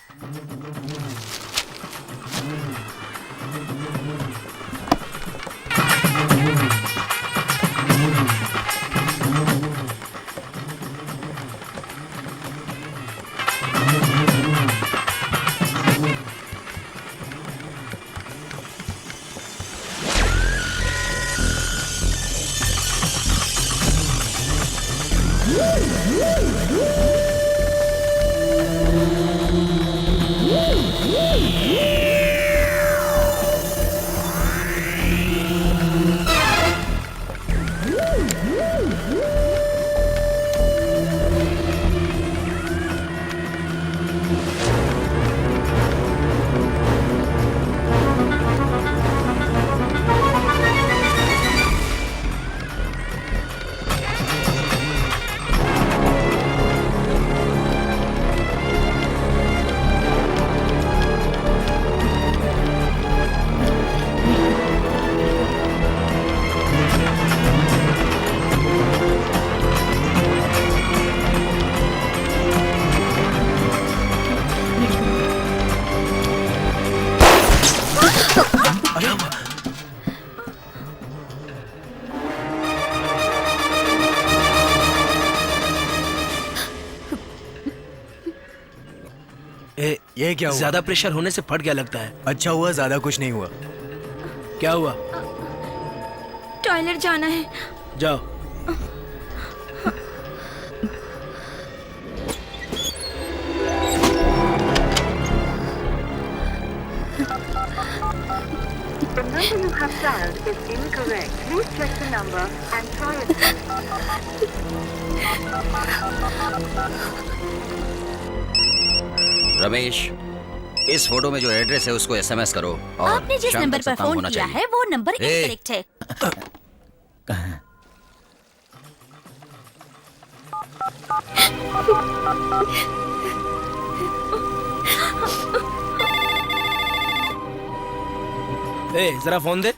ये क्या हुआ? ज्यादा प्रेशर होने से फट गया लगता है। अच्छा हुआ, ज्यादा कुछ नहीं हुआ। क्या हुआ? टॉयलेट जाना है। जाओ। The number you have dialed is incorrect. Please check the number and try again. Ramesh, इस फोटो में जो एड्रेस है उसको एसएमएस करो और आपने जिस शाम नंबर तक पर सब काम फोन होना किया चाहिए। है वो नंबर ए! इनकरेक्ट है। ए, जरा फोन दे।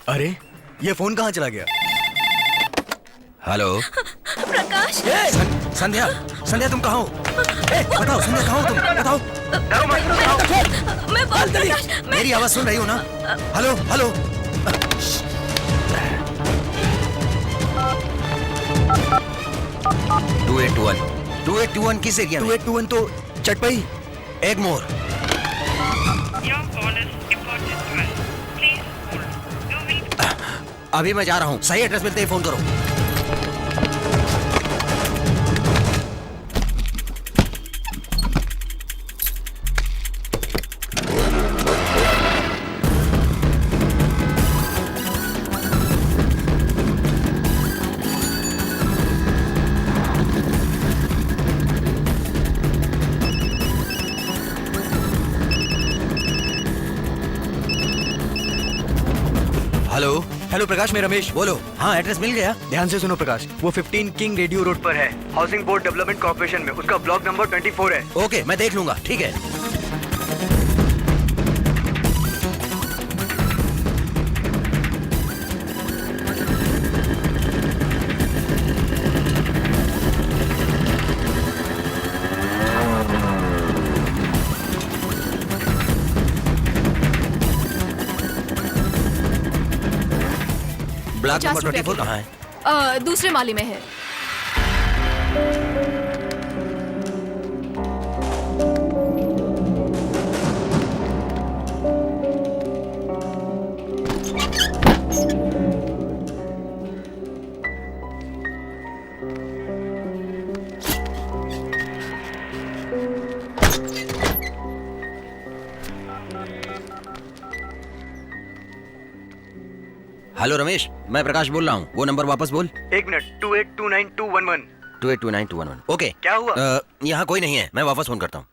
अरे ये फोन कहाँ चला गया? हेलो प्रकाश। संध्या, संध्या तुम कहाँ हो? बताओ संध्या कहाँ हो तुम? बताओ। मैं बहुत प्रकाश, मेरी आवाज सुन रही हो ना? Hello hello. 2821 किस एरिया में? 2821 तो चटपई। एगमोर। अभी मैं जा रहा हूँ, सही एड्रेस मिलते ही फोन करो। हेलो हेलो प्रकाश, मैं रमेश। बोलो। हाँ एड्रेस मिल गया। ध्यान से सुनो प्रकाश, वो 15 किंग रेडियो रोड पर है, हाउसिंग बोर्ड डेवलपमेंट कॉर्पोरेशन में। उसका ब्लॉक नंबर 24 है। ओके मैं देख लूंगा, ठीक है। ब्लॉक 50 नंबर रुपया 24 किलो। कहाँ है? दूसरे माले में है। हेलो रमेश, मैं प्रकाश बोल रहा हूँ। वो नंबर वापस बोल। 1 मिनट 2829 282921। ओके। क्या हुआ? यहाँ कोई नहीं है, मैं वापस फोन करता हूँ।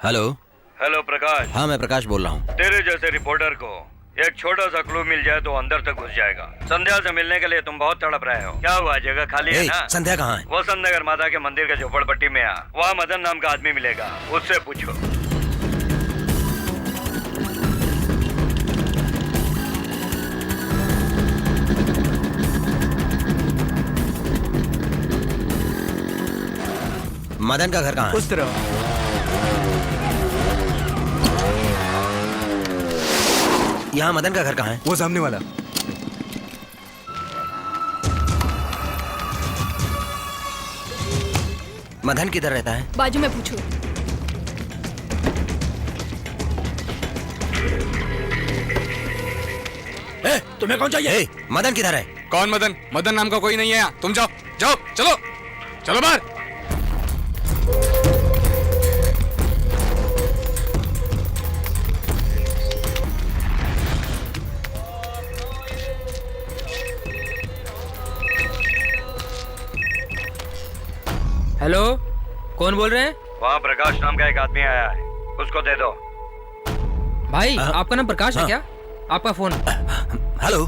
हेलो। हेलो प्रकाश। हाँ, मैं प्रकाश बोल रहा हूँ। तेरे जैसे रिपोर्टर को एक छोटा सा क्लू मिल जाए तो अंदर तक घुस जाएगा। संध्या से मिलने के लिए तुम बहुत तड़प रहे हो। क्या हुआ, जगह खाली है ना? संध्या कहाँ है? वसंत नगर माता के मंदिर के झोपड़पट्टी में आ, वहाँ मदन नाम का आदमी मिलेगा, उससे पूछो। मदन का घर कहाँ है? उस तरफ। यहाँ मदन का घर कहाँ है? वो सामने वाला। मदन किधर रहता है? बाजू में पूछो। तुम्हें कौन चाहिए? मदन किधर है? कौन मदन? मदन नाम का कोई नहीं है यहाँ। तुम जाओ जाओ, चलो चलो बाहर। हेलो, कौन बोल रहे हैं? वहाँ प्रकाश नाम का एक आदमी आया है, उसको दे दो। भाई, आपका नाम प्रकाश है क्या? आपका फोन। हेलो।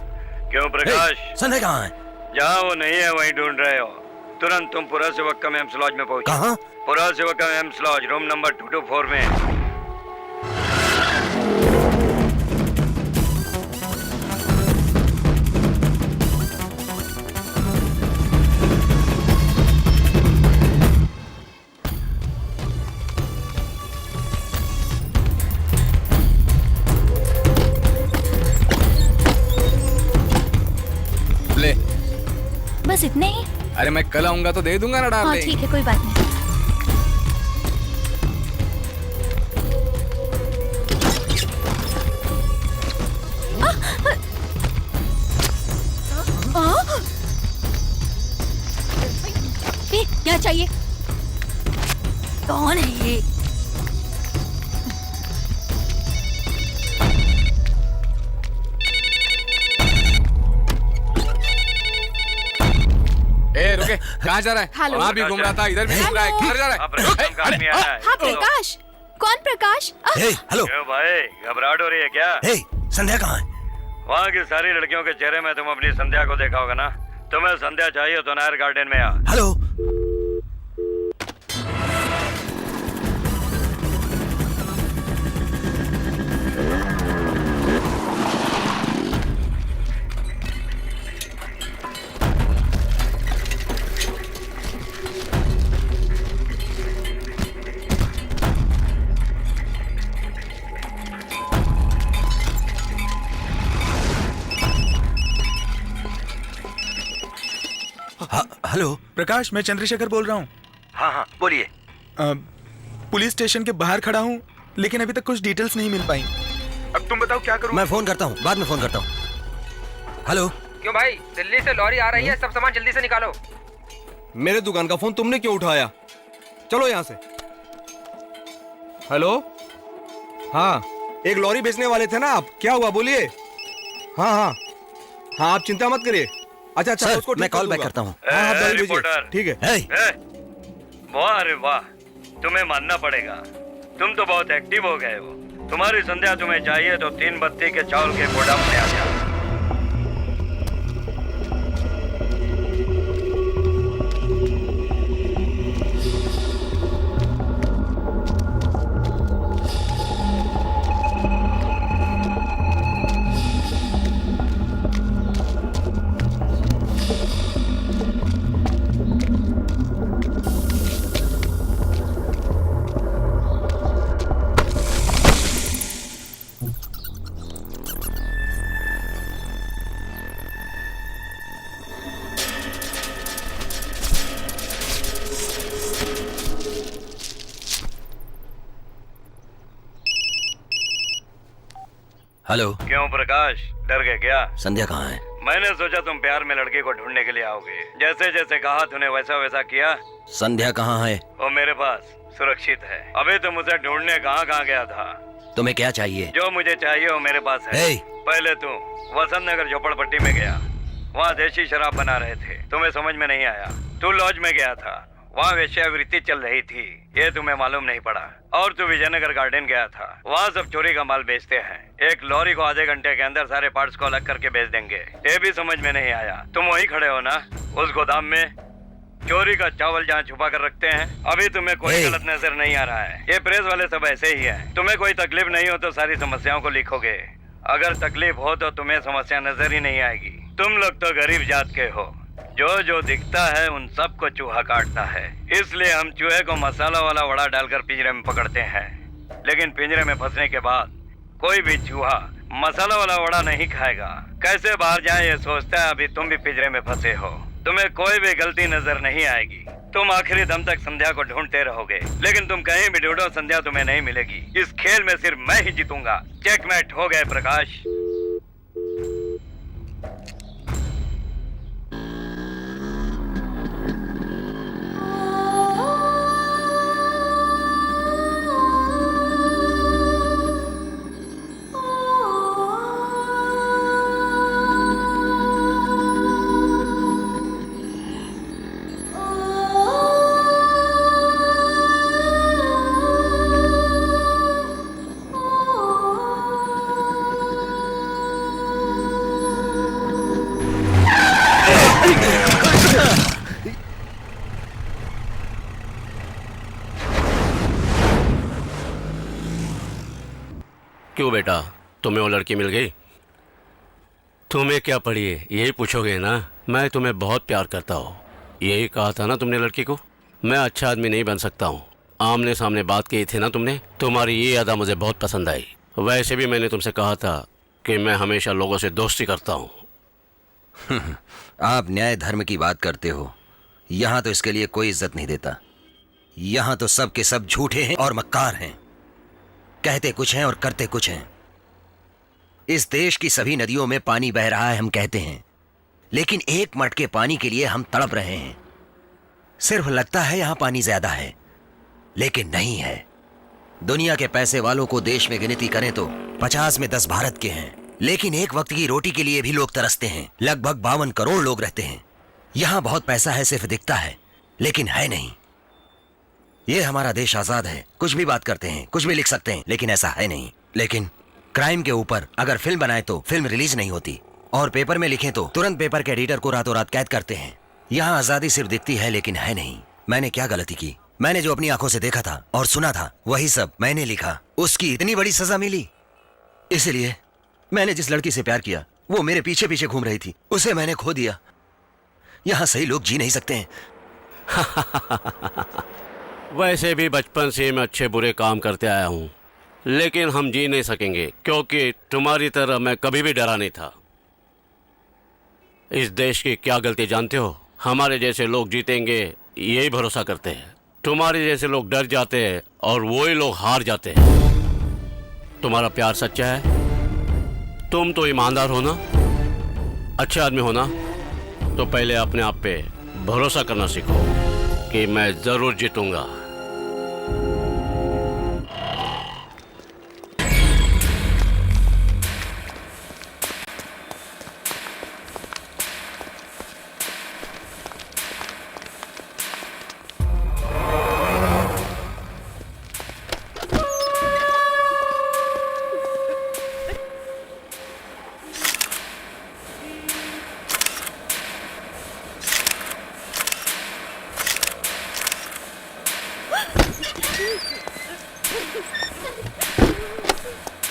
क्यों प्रकाश? संध्या कहाँ है? जहाँ वो नहीं है वहीं ढूंढ रहे हो। तुरंत तुम पुरा सेवक का एम्स लॉज में पहुंचो। कहाँ? पुरा सेवक का एम्स लॉज, रूम नंबर 224 में। ले। बस इतने ही? अरे मैं कल आऊंगा तो दे दूंगा ना हाँ डार्लिंग। ठीक है, कोई बात नहीं। क्या चाहिए? कौन है ये? ए रुके, कहाँ जा रहा है? हेलो। वहाँ भी घूम रहा था, इधर भी घूम रहा है। किधर जा रहा है? हाँ प्रकाश। कौन प्रकाश? हेलो। क्यों भाई, घबराहट हो रही है क्या? संध्या कहाँ है? वहाँ की सारी लड़कियों के चेहरे में तुम अपनी संध्या को देखा होगा ना। तुम्हें संध्या चाहिए तो नायर गार्डन में आ। हेलो। हेलो प्रकाश, मैं चंद्रशेखर बोल रहा हूँ। हाँ हाँ बोलिए। पुलिस स्टेशन के बाहर खड़ा हूँ, लेकिन अभी तक कुछ डिटेल्स नहीं मिल पाई। अब तुम बताओ क्या करूँ? मैं फोन करता हूँ, बाद में फोन करता हूँ। हेलो। क्यों भाई, दिल्ली से लॉरी आ रही है, सब सामान जल्दी से निकालो। मेरे दुकान का फोन तुमने क्यों उठाया? चलो यहाँ से। हेलो। हाँ, एक लॉरी बेचने वाले थे ना आप, क्या हुआ बोलिए। हाँ हाँ हाँ, आप चिंता मत करिए। अच्छा अच्छा, सर, उसको मैं कॉल बैक करता हूँ। हाँ आप जल्दी भेजिए। रिपोर्टर। ठीक है। वाह रे वाह, तुम्हें मानना पड़ेगा, तुम तो बहुत एक्टिव हो गए हो। तुम्हारी संध्या तुम्हें चाहिए तो 3 बत्ती के चावल के गोदाम में आ जाओ। हेलो। क्यों प्रकाश, डर गए क्या? संध्या कहाँ है? मैंने सोचा तुम प्यार में लड़के को ढूंढने के लिए आओगे। जैसे जैसे कहा तूने वैसा वैसा किया। संध्या कहाँ है? वो मेरे पास सुरक्षित है। अभी तुम उसे ढूंढने कहाँ कहाँ गया था? तुम्हें क्या चाहिए? जो मुझे चाहिए वो मेरे पास है। पहले तू वसंत नगर झोपड़पट्टी में गया, वहाँ देशी शराब बना रहे थे, तुम्हें समझ में नहीं आया। तू लॉज में गया था, वहाँ वेश्यावृत्ति चल रही थी, ये तुम्हें मालूम नहीं पड़ा। और तू विजयनगर गार्डन गया था, वहाँ सब चोरी का माल बेचते हैं। एक लॉरी को आधे घंटे के अंदर सारे पार्ट्स को अलग करके बेच देंगे, ये भी समझ में नहीं आया। तुम वहीं खड़े हो ना उस गोदाम में, चोरी का चावल जहाँ छुपा कर रखते हैं। अभी तुम्हें कोई गलत नजर नहीं आ रहा है। ये प्रेस वाले सब ऐसे ही हैं। तुम्हें कोई तकलीफ नहीं हो तो सारी समस्याओं को लिखोगे, अगर तकलीफ हो तो तुम्हें समस्या नजर ही नहीं आएगी। तुम लोग तो गरीब जात के हो, जो जो दिखता है उन सबको चूहा काटता है। इसलिए हम चूहे को मसाला वाला वड़ा डालकर पिंजरे में पकड़ते हैं, लेकिन पिंजरे में फंसने के बाद कोई भी चूहा मसाला वाला वड़ा नहीं खाएगा। कैसे बाहर जाए ये सोचता है। अभी तुम भी पिंजरे में फंसे हो, तुम्हें कोई भी गलती नजर नहीं आएगी। तुम आखिरी दम तक संध्या को ढूंढते रहोगे, लेकिन तुम कहीं भी ढूंढो संध्या तुम्हें नहीं मिलेगी। इस खेल में सिर्फ मैं ही जीतूंगा। चेकमेट हो गए प्रकाश। क्यों बेटा, तुम्हें वो लड़की मिल गई? तुम्हें क्या पड़ी है यही पूछोगे ना। मैं तुम्हें बहुत प्यार करता हूँ, यही कहा था ना तुमने लड़की को। मैं अच्छा आदमी नहीं बन सकता हूँ, आमने सामने बात की थी ना तुमने। तुम्हारी ये अदा मुझे बहुत पसंद आई। वैसे भी मैंने तुमसे कहा था कि मैं हमेशा लोगों से दोस्ती करता हूँ। आप न्याय धर्म की बात करते हो, यहाँ तो इसके लिए कोई इज्जत नहीं देता। यहाँ तो सब के सब झूठे हैं और मक्कार हैं, कहते कुछ हैं और करते कुछ हैं। इस देश की सभी नदियों में पानी बह रहा है हम कहते हैं, लेकिन एक मटके पानी के लिए हम तड़प रहे हैं। सिर्फ लगता है यहां पानी ज्यादा है, लेकिन नहीं है। दुनिया के पैसे वालों को देश में गिनती करें तो 50 में 10 भारत के हैं, लेकिन एक वक्त की रोटी के लिए भी लोग तरसते हैं। लगभग 52 करोड़ लोग रहते हैं। यहां बहुत पैसा है, सिर्फ दिखता है, लेकिन है नहीं। ये हमारा देश आजाद है, कुछ भी बात करते हैं, कुछ भी लिख सकते हैं, लेकिन ऐसा है नहीं। लेकिन क्राइम के ऊपर अगर फिल्म बनाए तो फिल्म रिलीज नहीं होती, और पेपर में लिखें तो तुरंत पेपर के एडिटर को रातों रात कैद करते हैं। यहाँ आजादी सिर्फ दिखती है, लेकिन है नहीं। मैंने क्या गलती की? मैंने जो अपनी आंखों से देखा था और सुना था वही सब मैंने लिखा। उसकी इतनी बड़ी सजा मिली, इसलिए मैंने जिस लड़की से प्यार किया वो मेरे पीछे पीछे घूम रही थी, उसे मैंने खो दिया। यहाँ सही लोग जी नहीं सकते हैं। वैसे भी बचपन से मैं अच्छे बुरे काम करते आया हूँ, लेकिन हम जी नहीं सकेंगे, क्योंकि तुम्हारी तरह मैं कभी भी डरा नहीं था। इस देश की क्या गलती जानते हो? हमारे जैसे लोग जीतेंगे यही भरोसा करते हैं। तुम्हारे जैसे लोग डर जाते हैं और वही लोग हार जाते हैं। तुम्हारा प्यार सच्चा है, तुम तो ईमानदार हो ना, अच्छे आदमी हो ना, तो पहले अपने आप पे भरोसा करना सीखो कि मैं जरूर जीतूंगा।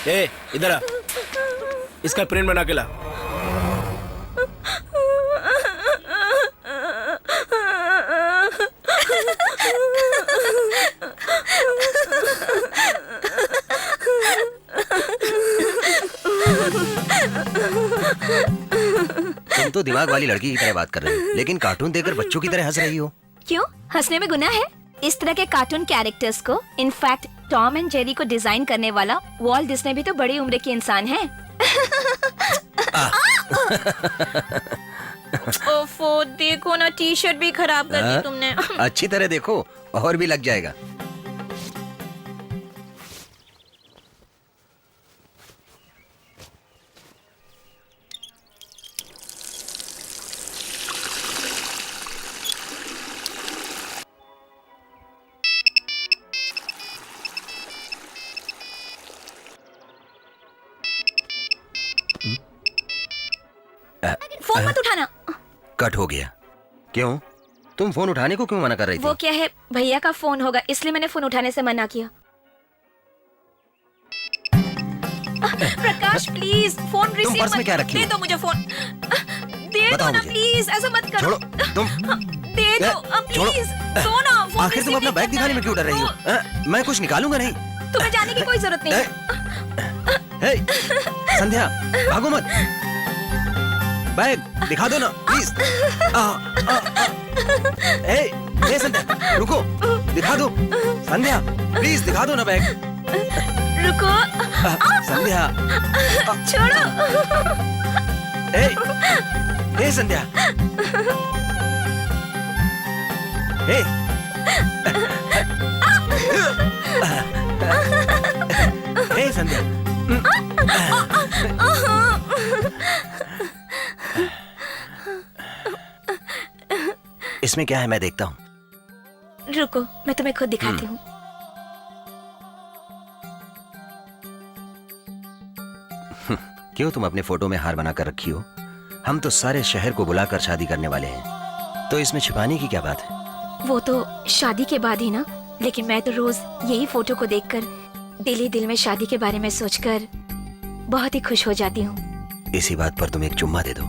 ए, इधर आ, इसका प्रिंट बना के ला। तुम तो दिमाग वाली लड़की की तरह बात कर रही हो, लेकिन कार्टून देखकर बच्चों की तरह हंस रही हो। क्यों? हंसने में गुनाह है? इस तरह के कार्टून कैरेक्टर्स को, इनफैक्ट टॉम एंड जेरी को डिजाइन करने वाला वॉल्ट डिज्नी भी तो बड़ी उम्र के इंसान हैं। ओफो, देखो ना, टी शर्ट भी खराब कर दी तुमने। अच्छी तरह देखो, और भी लग जाएगा। फोन मत उठाना। कट हो गया। क्यों? तुम फोन उठाने को क्यों मना कर रही थी? वो क्या है, भैया का फोन होगा, इसलिए मैंने फोन उठाने से मना किया। प्रकाश प्लीज फोन रिसीव पर्स में क्या रखी दे हो? दो मुझे फोन। दे दो ना प्लीज, ऐसा मत करो। छोड़ो, तुम दे दो प्लीज, दो ना फोन। आखिर तुम अपना बैग दिखाने में क्यों डर रही हो? मैं कुछ निकालूंगा नहीं। तुम्हें जाने की कोई जरूरत नहीं। हे, संध्या, भागो मत। बैग दिखा दो ना प्लीज। हे संध्या, रुको, दिखा दो। संध्या प्लीज दिखा दो ना बैग। रुको। संध्या छोड़ो। हे संध्या। हे हे संध्या। इसमें क्या है, मैं देखता हूँ। रुको, मैं तुम्हें खुद दिखाती हूँ। क्यों तुम अपने फोटो में हार बना कर रखी हो? हम तो सारे शहर को बुलाकर शादी करने वाले हैं, तो इसमें छिपाने की क्या बात है? वो तो शादी के बाद ही ना, लेकिन मैं तो रोज यही फोटो को देखकर दिल ही दिल में शादी के बारे में सोचकर बहुत ही खुश हो जाती हूँ। इसी बात पर तुम एक चुम्मा दे दो।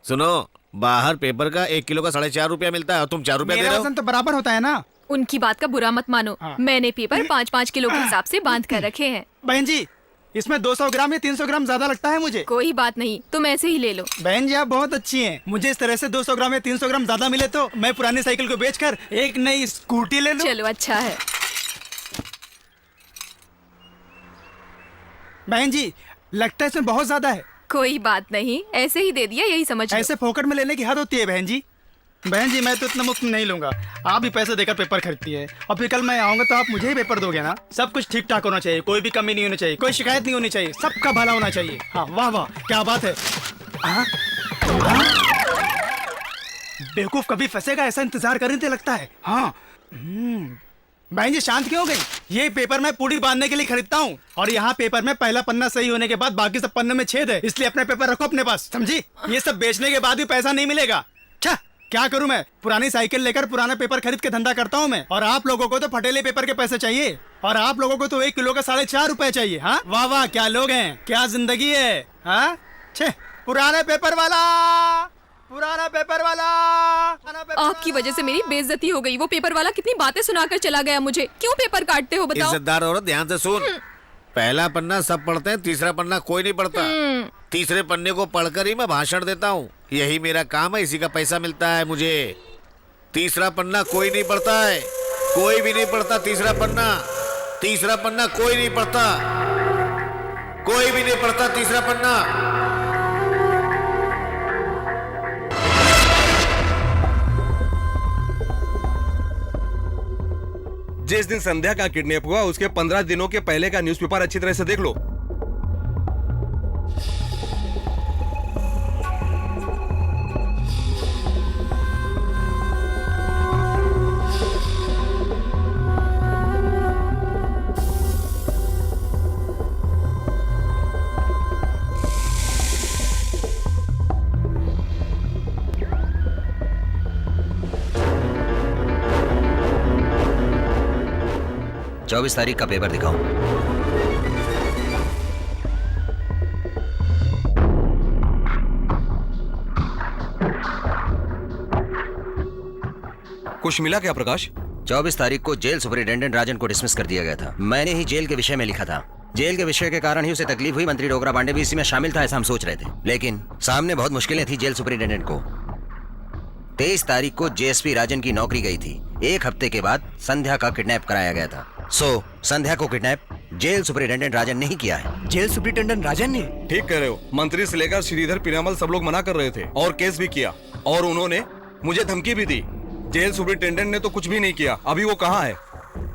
सुनो, बाहर पेपर का 1 किलो का 4.5 रुपया मिलता है और तुम 4 रुपया दे रहे हो। वजन तो बराबर होता है ना। उनकी बात का बुरा मत मानो। मैंने पेपर 5-5 किलो के हिसाब से बांध कर रखे हैं। बहन जी, इसमें 200 ग्राम या 300 ग्राम ज्यादा लगता है मुझे। कोई बात नहीं, तुम ऐसे ही ले लो। बहन जी आप बहुत अच्छी हैं। मुझे इस तरह से 200 ग्राम या 300 ग्राम ज्यादा मिले तो मैं पुरानी साइकिल को बेचकर एक नई स्कूटी ले लूं। चलो अच्छा है। बहन जी लगता है इसमें बहुत ज्यादा है। कोई बात नहीं, ऐसे ही दे दिया, यही समझ लो। ऐसे फोकट में लेने की हद होती है बहन जी। बहन जी मैं तो इतना मुफ्त नहीं लूंगा। आप भी पैसे देकर पेपर खरीदती है और फिर कल मैं आऊंगा तो आप मुझे ही पेपर दोगे ना। सब कुछ ठीक ठाक होना चाहिए, कोई भी कमी नहीं होनी चाहिए, कोई शिकायत नहीं होनी चाहिए, सबका भला होना चाहिए। हाँ वाह वाह क्या बात है। बेवकूफ कभी फंसेगा ऐसा इंतजार कर रहे थे लगता है। हाँ बहन जी शांत क्यों हो गई? ये पेपर मैं पूरी बांधने के लिए खरीदता हूँ और यहाँ पेपर में पहला पन्ना सही होने के बाद बाकी सब पन्ने में छेद है, इसलिए अपने पेपर रखो अपने पास, समझी? ये सब बेचने के बाद भी पैसा नहीं मिलेगा। क्या करूं मैं? पुरानी साइकिल लेकर पुराना पेपर खरीद के धंधा करता हूं मैं। और आप लोगों को तो फटेले पेपर के पैसे चाहिए और आप लोगों को तो 1 किलो का 4.5 रुपए चाहिए। हाँ वाह वाह क्या लोग हैं, क्या जिंदगी है। हाँ छे पुराना पेपर वाला, पुराना पेपर वाला। आपकी वजह से मेरी बेइज्जती हो गई। वो पेपर वाला कितनी बातें सुनाकर चला गया मुझे। क्यों पेपर काटते हो बताओ? इज्जतदार औरत ध्यान से सुन। पहला पन्ना सब पढ़ते हैं, तीसरा पन्ना कोई नहीं पढ़ता। तीसरे पन्ने को पढ़कर ही मैं भाषण देता हूँ, यही मेरा काम है, इसी का पैसा मिलता है मुझे। तीसरा पन्ना कोई नहीं पढ़ता है, कोई भी नहीं पढ़ता तीसरा पन्ना। तीसरा पन्ना कोई नहीं पढ़ता, कोई भी नहीं पढ़ता तीसरा पन्ना। जिस दिन संध्या का किडनैप हुआ उसके 15 दिनों के पहले का न्यूज़पेपर अच्छी तरह से देख लो। चौबीस तारीख का पेपर दिखाओ। कुछ मिला क्या प्रकाश? 24 तारीख को जेल सुपरिटेंडेंट राजन को डिसमिस कर दिया गया था। मैंने ही जेल के विषय में लिखा था। जेल के विषय के कारण ही उसे तकलीफ हुई। मंत्री डोगरा पांडे भी इसी में शामिल था ऐसा हम सोच रहे थे, लेकिन सामने बहुत मुश्किलें थी जेल सुपरिटेंडेंट को। 23 तारीख को जेएसपी राजन की नौकरी गई थी। एक हफ्ते के बाद संध्या का किडनैप कराया गया था। संध्या को किडनैप जेल सुपरिटेंडेंट राजन ने ही किया है। जेल सुपरिटेंडेंट राजन ने? ठीक कह रहे हो। मंत्री से लेकर श्रीधर पीरामल सब लोग मना कर रहे थे और केस भी किया, और उन्होंने मुझे धमकी भी दी। जेल सुपरिटेंडेंट ने तो कुछ भी नहीं किया। अभी वो कहाँ है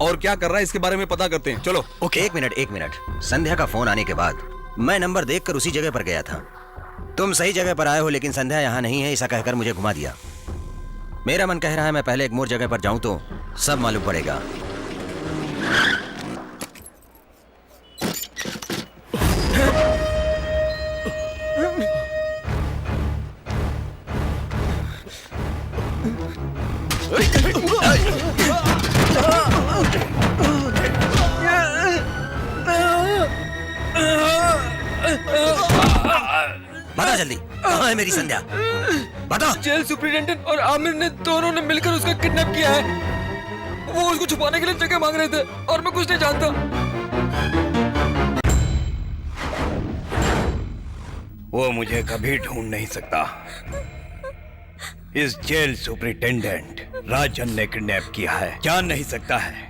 और क्या कर रहा है, इसके बारे में पता करते हैं। चलो। ओके, एक मिनट। संध्या का फोन आने के बाद मैं नंबर देखकर उसी जगह पर गया था। तुम सही जगह पर आए हो, लेकिन संध्या यहाँ नहीं है ऐसा कहकर मुझे घुमा दिया। मेरा मन कह रहा है मैं पहले एक मोर जगह पर जाऊं तो सब मालूम पड़ेगा। बता जल्दी, कहाँ है मेरी संध्या? बता। जेल सुपरिटेंडेंट और आमिर ने दोनों ने मिलकर उसका किडनैप किया है। वो उसको छुपाने के लिए जगह मांग रहे थे और मैं कुछ नहीं जानता। वो मुझे कभी ढूंढ नहीं सकता। इस जेल सुपरिटेंडेंट राजन ने किडनैप किया है, जान नहीं सकता है।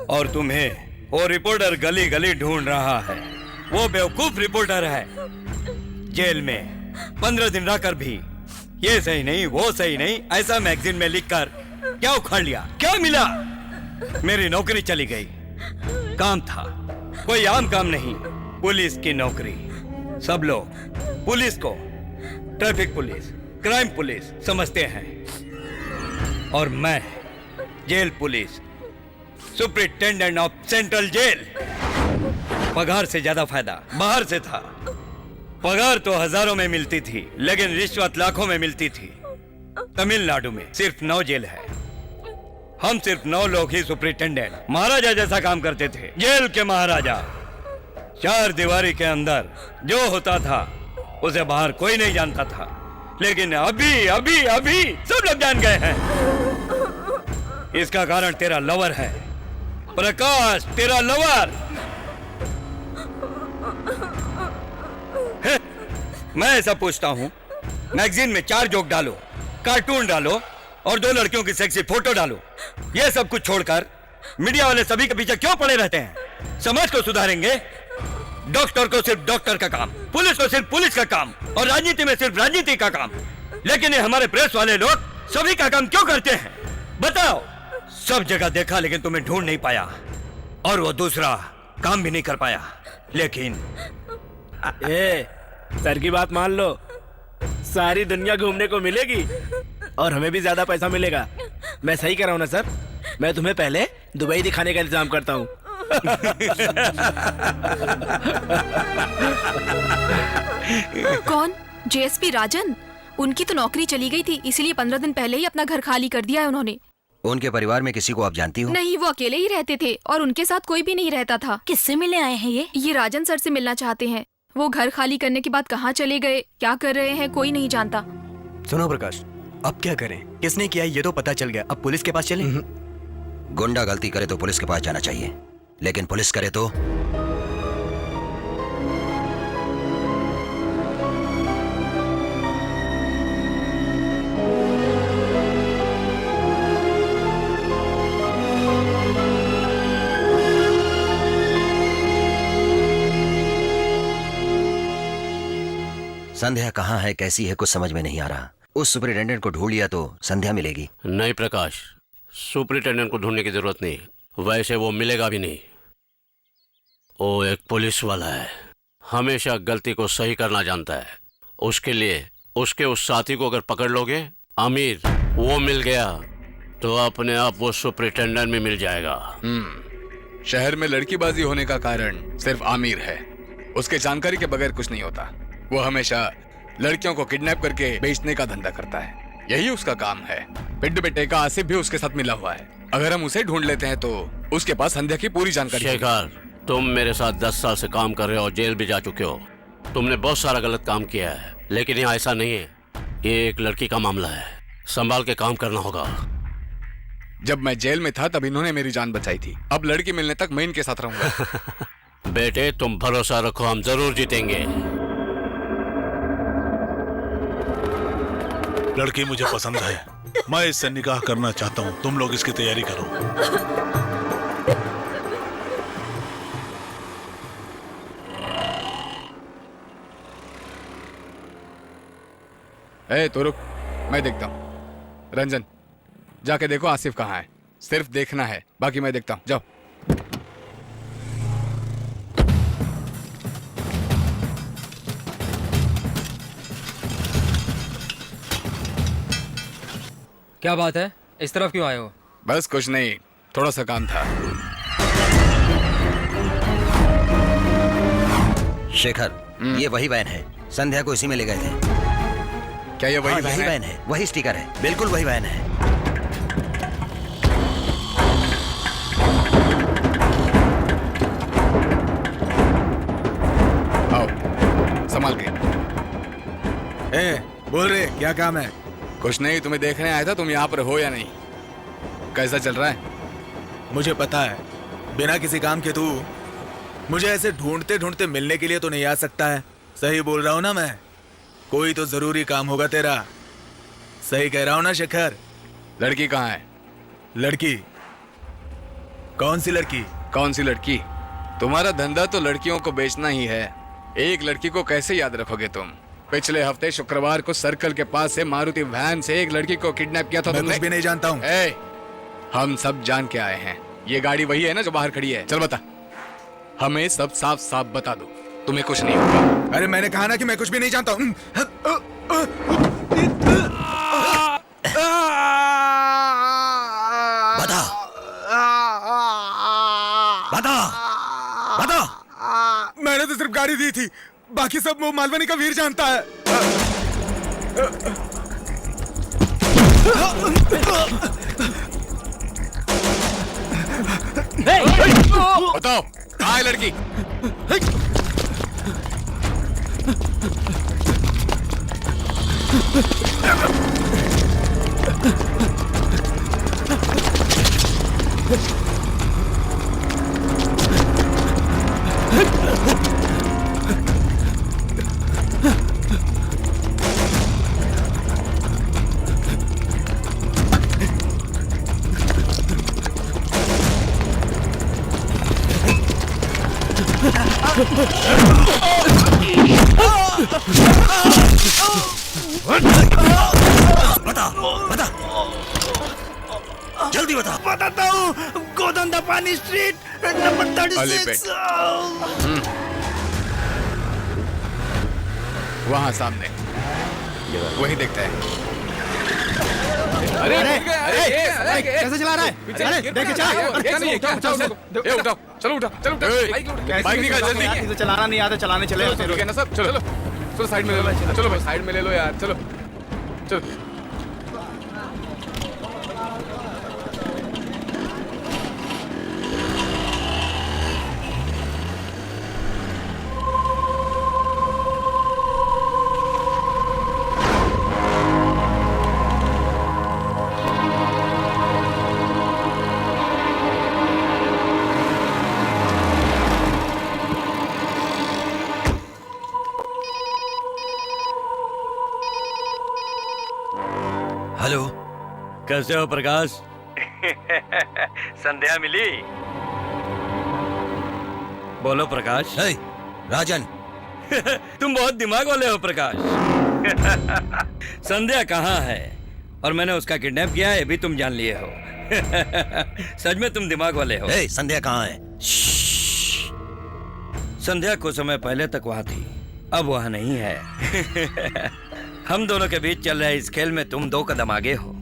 और तुम्हें वो रिपोर्टर गली गली ढूंढ रहा है। वो बेवकूफ रिपोर्टर है। जेल में 15 दिन रहकर भी ये सही नहीं वो सही नहीं ऐसा मैगजीन में लिखकर क्या उखाड़ लिया, क्या मिला? मेरी नौकरी चली गई। काम था कोई आम काम नहीं, पुलिस की नौकरी। सब लोग पुलिस को ट्रैफिक पुलिस, क्राइम पुलिस समझते हैं, और मैं jail police, superintendent of central jail. पगार से ज्यादा फायदा बाहर से था। पगार तो हजारों में मिलती थी, लेकिन रिश्वत लाखों में मिलती थी। तमिलनाडु में सिर्फ 9 जेल है। हम सिर्फ 9 लोग ही सुपरिटेंडेंट महाराजा जैसा काम करते थे। जेल के महाराजा। 4 दीवारी के अंदर जो होता था उसे बाहर कोई नहीं जानता था, लेकिन अभी अभी अभी सब लोग जान गए हैं। इसका कारण तेरा लवर है प्रकाश, तेरा लवर। मैं ऐसा पूछता हूँ, मैगजीन में 4 जोक डालो, कार्टून डालो और 2 लड़कियों की सेक्सी फोटो डालो। ये सब कुछ छोड़कर मीडिया वाले सभी के पीछे क्यों पड़े रहते हैं? समाज को सुधारेंगे? डॉक्टर को सिर्फ डॉक्टर का काम, पुलिस को सिर्फ पुलिस का काम, और राजनीति में सिर्फ राजनीति का काम। लेकिन ये हमारे प्रेस वाले लोग सभी का काम क्यों करते हैं? बताओ। सब जगह देखा लेकिन तुम्हें ढूंढ नहीं पाया, और वो दूसरा काम भी नहीं कर पाया। लेकिन सर की बात मान लो, सारी दुनिया घूमने को मिलेगी और हमें भी ज्यादा पैसा मिलेगा। मैं सही कह रहा हूँ ना सर? मैं तुम्हें पहले दुबई दिखाने का इंतजाम करता हूँ। कौन? जेएसपी राजन? उनकी तो नौकरी चली गई थी, इसीलिए 15 दिन पहले ही अपना घर खाली कर दिया है उन्होंने। उनके परिवार में किसी को आप जानती हो? नहीं, वो अकेले ही रहते थे और उनके साथ कोई भी नहीं रहता था। किससे मिलने आए हैं ये राजन सर से मिलना चाहते हैं। वो घर खाली करने के बाद कहाँ चले गए, क्या कर रहे हैं, कोई नहीं जानता। सुनो प्रकाश, अब क्या करें? किसने किया ये तो पता चल गया, अब पुलिस के पास चले? गुंडा गलती करे तो पुलिस के पास जाना चाहिए, लेकिन पुलिस करे तो? संध्या कहाँ है, कैसी है, कुछ समझ में नहीं आ रहा। उस सुपरिटेंडेंट को ढूंढ लिया तो संध्या मिलेगी। नहीं प्रकाश, सुपरिटेंडेंट को ढूंढने की जरूरत नहीं, वैसे वो मिलेगा भी नहीं। वो एक पुलिस वाला है, हमेशा गलती को सही करना जानता है। उसके लिए उसके उस साथी को अगर पकड़ लोगे, आमिर, वो मिल गया तो अपने आप वो सुपरिटेंडेंट में मिल जाएगा। शहर में लड़कीबाजी होने का कारण सिर्फ आमिर है। उसके जानकारी के बगैर कुछ नहीं होता। वो हमेशा लड़कियों को किडनैप करके बेचने का धंधा करता है, यही उसका काम है। पिड्डू बेटे का आसिफ भी उसके साथ मिला हुआ है। अगर हम उसे ढूंढ लेते हैं तो उसके पास संध्या की पूरी जानकारी। शेखर, तुम मेरे साथ 10 साल से काम कर रहे हो और जेल भी जा चुके हो। तुमने बहुत सारा गलत काम किया है, लेकिन यहाँ ऐसा नहीं है। ये एक लड़की का मामला है, संभाल के काम करना होगा। जब मैं जेल में था तब इन्होंने मेरी जान बचाई थी। अब लड़की मिलने तक मैं इनके साथ रहूंगा। बेटे, तुम भरोसा रखो, हम जरूर जीतेंगे। लड़की मुझे पसंद है, मैं इससे निकाह करना चाहता हूँ, तुम लोग इसकी तैयारी करो। ए तो रुक, मैं देखता हूँ। रंजन, जाके देखो आसिफ कहाँ है। सिर्फ देखना है, बाकी मैं देखता हूँ। जाओ। क्या बात है, इस तरफ क्यों आए हो? बस कुछ नहीं, थोड़ा सा काम था। शेखर, ये वही वैन है, संध्या को इसी में ले गए थे। क्या ये वही वैन है? वही स्टिकर है, बिल्कुल वही वैन है। आओ, संभाल के। बोल रहे क्या काम है? कुछ नहीं, तुम्हें देखने आया था, तुम यहाँ पर हो या नहीं। कैसा चल रहा है? मुझे पता है, बिना किसी काम के तू मुझे ऐसे ढूंढते ढूंढते मिलने के लिए तो नहीं आ सकता है। सही बोल रहा हूँ ना मैं? कोई तो जरूरी काम होगा तेरा। सही कह रहा हूँ ना शेखर? लड़की कहाँ है? लड़की? कौन सी लड़की? कौन सी लड़की? तुम्हारा धंधा तो लड़कियों को बेचना ही है। एक लड़की को कैसे याद रखोगे तुम? पिछले हफ्ते शुक्रवार को सर्कल के पास से मारुति वैन से एक लड़की को किडनैप किया था। मैं कुछ भी नहीं जानता हूँ। हम सब जान के आए हैं। ये गाड़ी वही है ना जो बाहर खड़ी है? चल बता, हमें सब साफ साफ बता दो, तुम्हें कुछ नहीं होगा। अरे मैंने कहा ना कि मैं कुछ भी नहीं जानता हूँ। बता बता बता। मैंने तो सिर्फ गाड़ी दी थी, बाकी सब वो मालवनी का वीर जानता है। बताओ कहाँ है लड़की? बता बता, जल्दी बता। बताता हूँ, गोदंदा पानी स्ट्रीट नंबर 36। वहाँ सामने, वही देखते हैं। अरे कैसे चला रहा है? अरे देख उठाओ, चलो उठाओ, चलो बाइक निकाल जल्दी। चलाना नहीं आता, चलाने चले ठीक है ना सब? चलो चलो साइड में ले लो। चलो भाई साइड में ले लो यार। चलो चलो। हेलो, कैसे हो प्रकाश? संध्या मिली? बोलो प्रकाश। हे, राजन। तुम बहुत दिमाग वाले हो प्रकाश। संध्या कहाँ है और मैंने उसका किडनैप किया है भी तुम जान लिए हो। सच में तुम दिमाग वाले हो। हे, संध्या कहाँ है? संध्या कुछ समय पहले तक वहाँ थी, अब वहाँ नहीं है। हम दोनों के बीच चल रहे इस खेल में तुम 2 कदम आगे हो,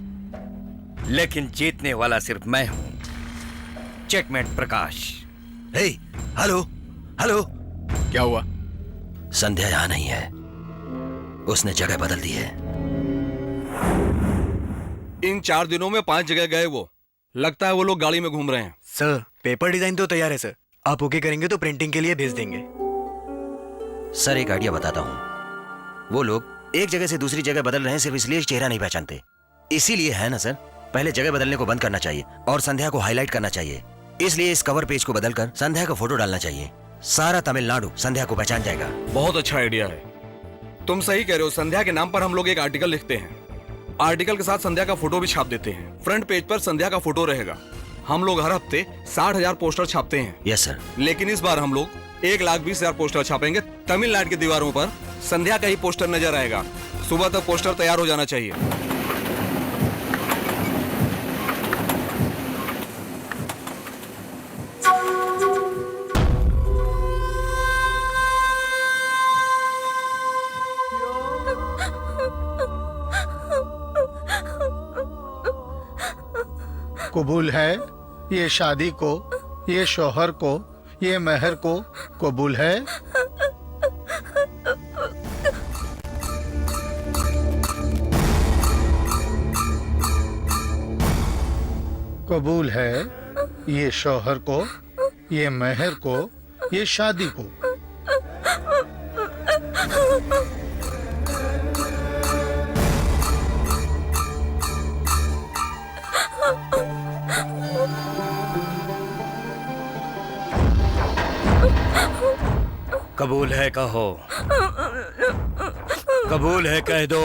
लेकिन जीतने वाला सिर्फ मैं हूं। चेकमेट प्रकाश। हे, हेलो हेलो। क्या हुआ? संध्या यहाँ नहीं है, उसने जगह बदल दी है। इन 4 दिनों में 5 जगह गए वो। लगता है वो लोग गाड़ी में घूम रहे हैं। सर, पेपर डिजाइन तो तैयार है सर, आप ओके करेंगे तो प्रिंटिंग के लिए भेज देंगे। सर एक आइडिया बताता हूँ। वो लोग एक जगह से दूसरी जगह बदल रहे हैं सिर्फ इसलिए चेहरा नहीं पहचानते, इसीलिए है ना सर। पहले जगह बदलने को बंद करना चाहिए और संध्या को हाईलाइट करना चाहिए। इसलिए इस कवर पेज को बदलकर संध्या का फोटो डालना चाहिए। सारा तमिलनाडु संध्या को पहचान जाएगा। बहुत अच्छा आइडिया है, तुम सही कह रहे हो। संध्या के नाम पर हम लोग एक आर्टिकल लिखते हैं, आर्टिकल के साथ संध्या का फोटो भी छाप देते हैं। फ्रंट पेज पर संध्या का फोटो रहेगा। हम लोग हर हफ्ते 60,000 पोस्टर छापते हैं। Yes sir. लेकिन इस बार हम लोग 1,20,000 पोस्टर छापेंगे। तमिलनाडु की दीवारों पर संध्या का ही पोस्टर नजर आएगा। सुबह तक पोस्टर तैयार हो जाना चाहिए। कबूल है ये शादी को, ये शौहर को, ये मेहर को कबूल है। कबूल है ये शौहर को, ये मेहर को, ये शादी को। कबूल है कहो, कबूल है कह दो।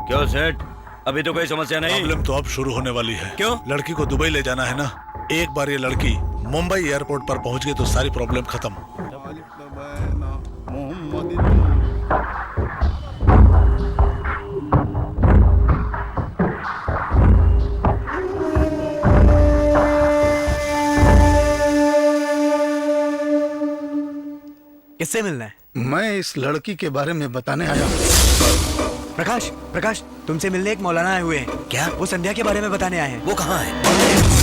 क्यों सेठ, अभी तो कोई समस्या नहीं? प्रॉब्लम तो अब शुरू होने वाली है। क्यों? लड़की को दुबई ले जाना है ना। एक बार ये लड़की मुंबई एयरपोर्ट पर पहुंच गई तो सारी प्रॉब्लम खत्म। किससे मिलना है? मैं इस लड़की के बारे में बताने आया हूँ। प्रकाश, प्रकाश, तुमसे मिलने एक मौलाना आए हुए हैं। क्या? वो संध्या के बारे में बताने आए हैं। वो कहाँ है?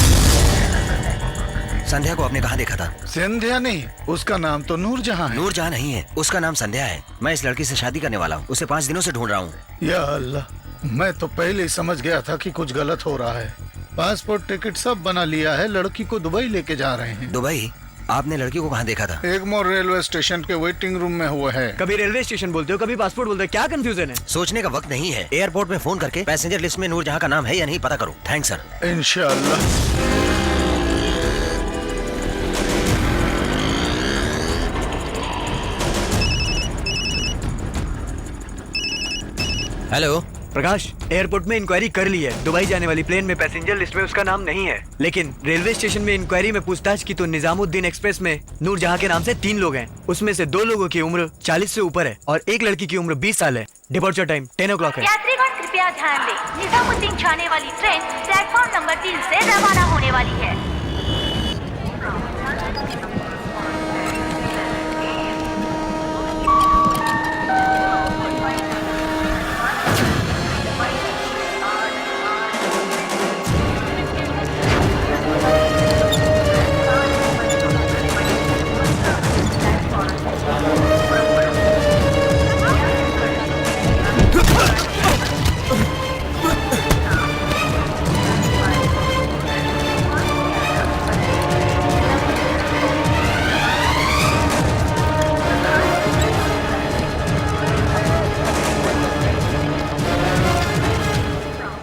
संध्या को आपने कहाँ देखा था? संध्या नहीं, उसका नाम तो नूरजहां है। नूरजहां नहीं है, उसका नाम संध्या है। मैं इस लड़की से शादी करने वाला हूँ। उसे 5 दिनों से ढूंढ रहा हूँ। या अल्लाह, मैं तो पहले ही समझ गया था कि कुछ गलत हो रहा है। पासपोर्ट टिकट सब बना लिया है, लड़की को दुबई लेके जा रहे हैं। दुबई? आपने लड़की को कहाँ देखा था? एगमोर रेलवे स्टेशन के वेटिंग रूम में हुआ है। कभी रेलवे स्टेशन बोलते हो, कभी पासपोर्ट बोलते हो, क्या कंफ्यूजन है? सोचने का वक्त नहीं है। एयरपोर्ट में फोन करके पैसेंजर लिस्ट में नूरजहां का नाम है या नहीं पता करो। Thanks sir. इंशाअल्लाह। हेलो प्रकाश, एयरपोर्ट में इंक्वायरी कर ली है। दुबई जाने वाली प्लेन में पैसेंजर लिस्ट में उसका नाम नहीं है, लेकिन रेलवे स्टेशन में इंक्वायरी में पूछताछ की तो निजामुद्दीन एक्सप्रेस में नूरजहां के नाम से 3 लोग हैं। उसमें से 2 लोगों की उम्र 40 से ऊपर है और एक लड़की की उम्र 20 साल है। डिपार्चर टाइम 10 o'clock है। यात्रीगण कृपया ध्यान दें, निजामुद्दीन जाने वाली ट्रेन प्लेटफॉर्म नंबर 3 से रवाना होने वाली है।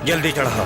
जल्दी चढ़ाओ।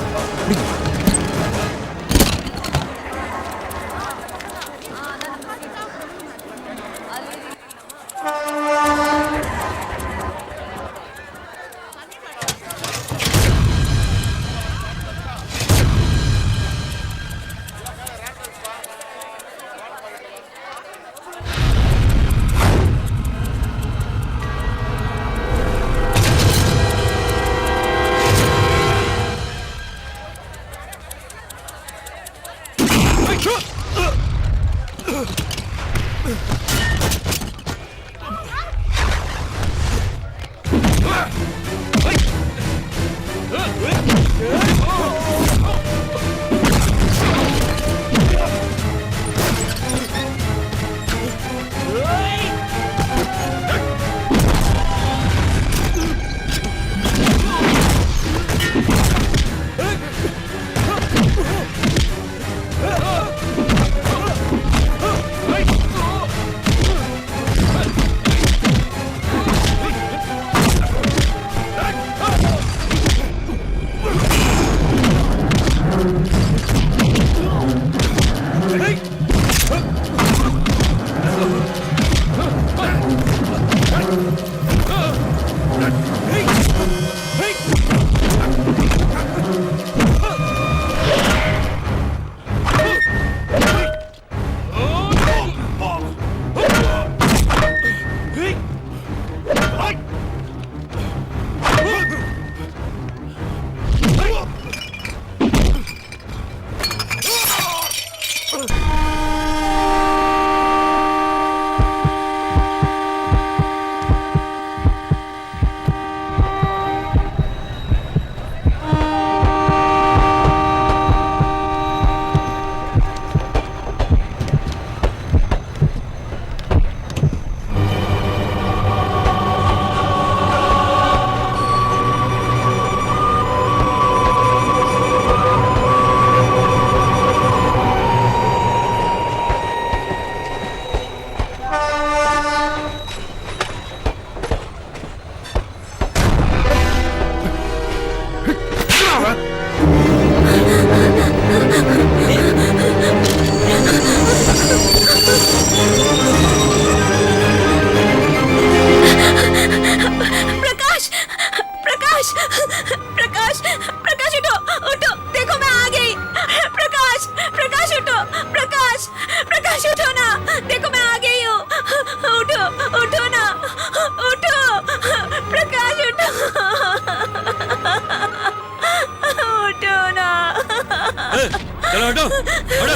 चलो हटो हटो।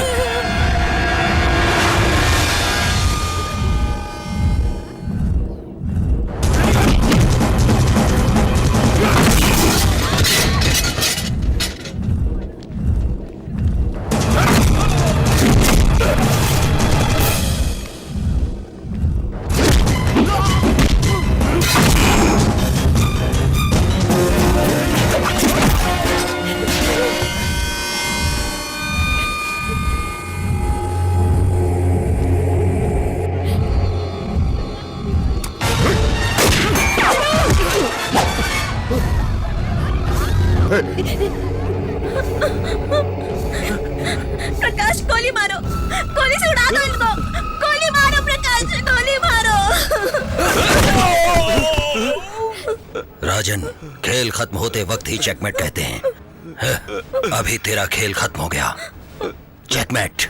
प्रकाश गोली मारो, गोली से उड़ा दो इनको, गोली मारो प्रकाश, गोली मारो। राजन, खेल खत्म होते वक्त ही चेकमेट कहते हैं। अभी तेरा खेल खत्म हो गया। चेकमेट।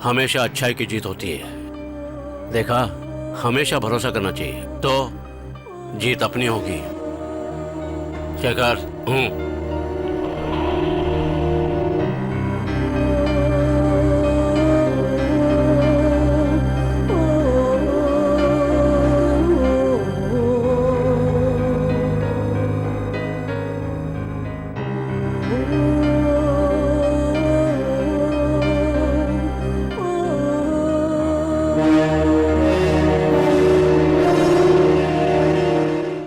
हमेशा अच्छाई की जीत होती है। देखा, हमेशा भरोसा करना चाहिए, तो जीत अपनी होगी। शेखर,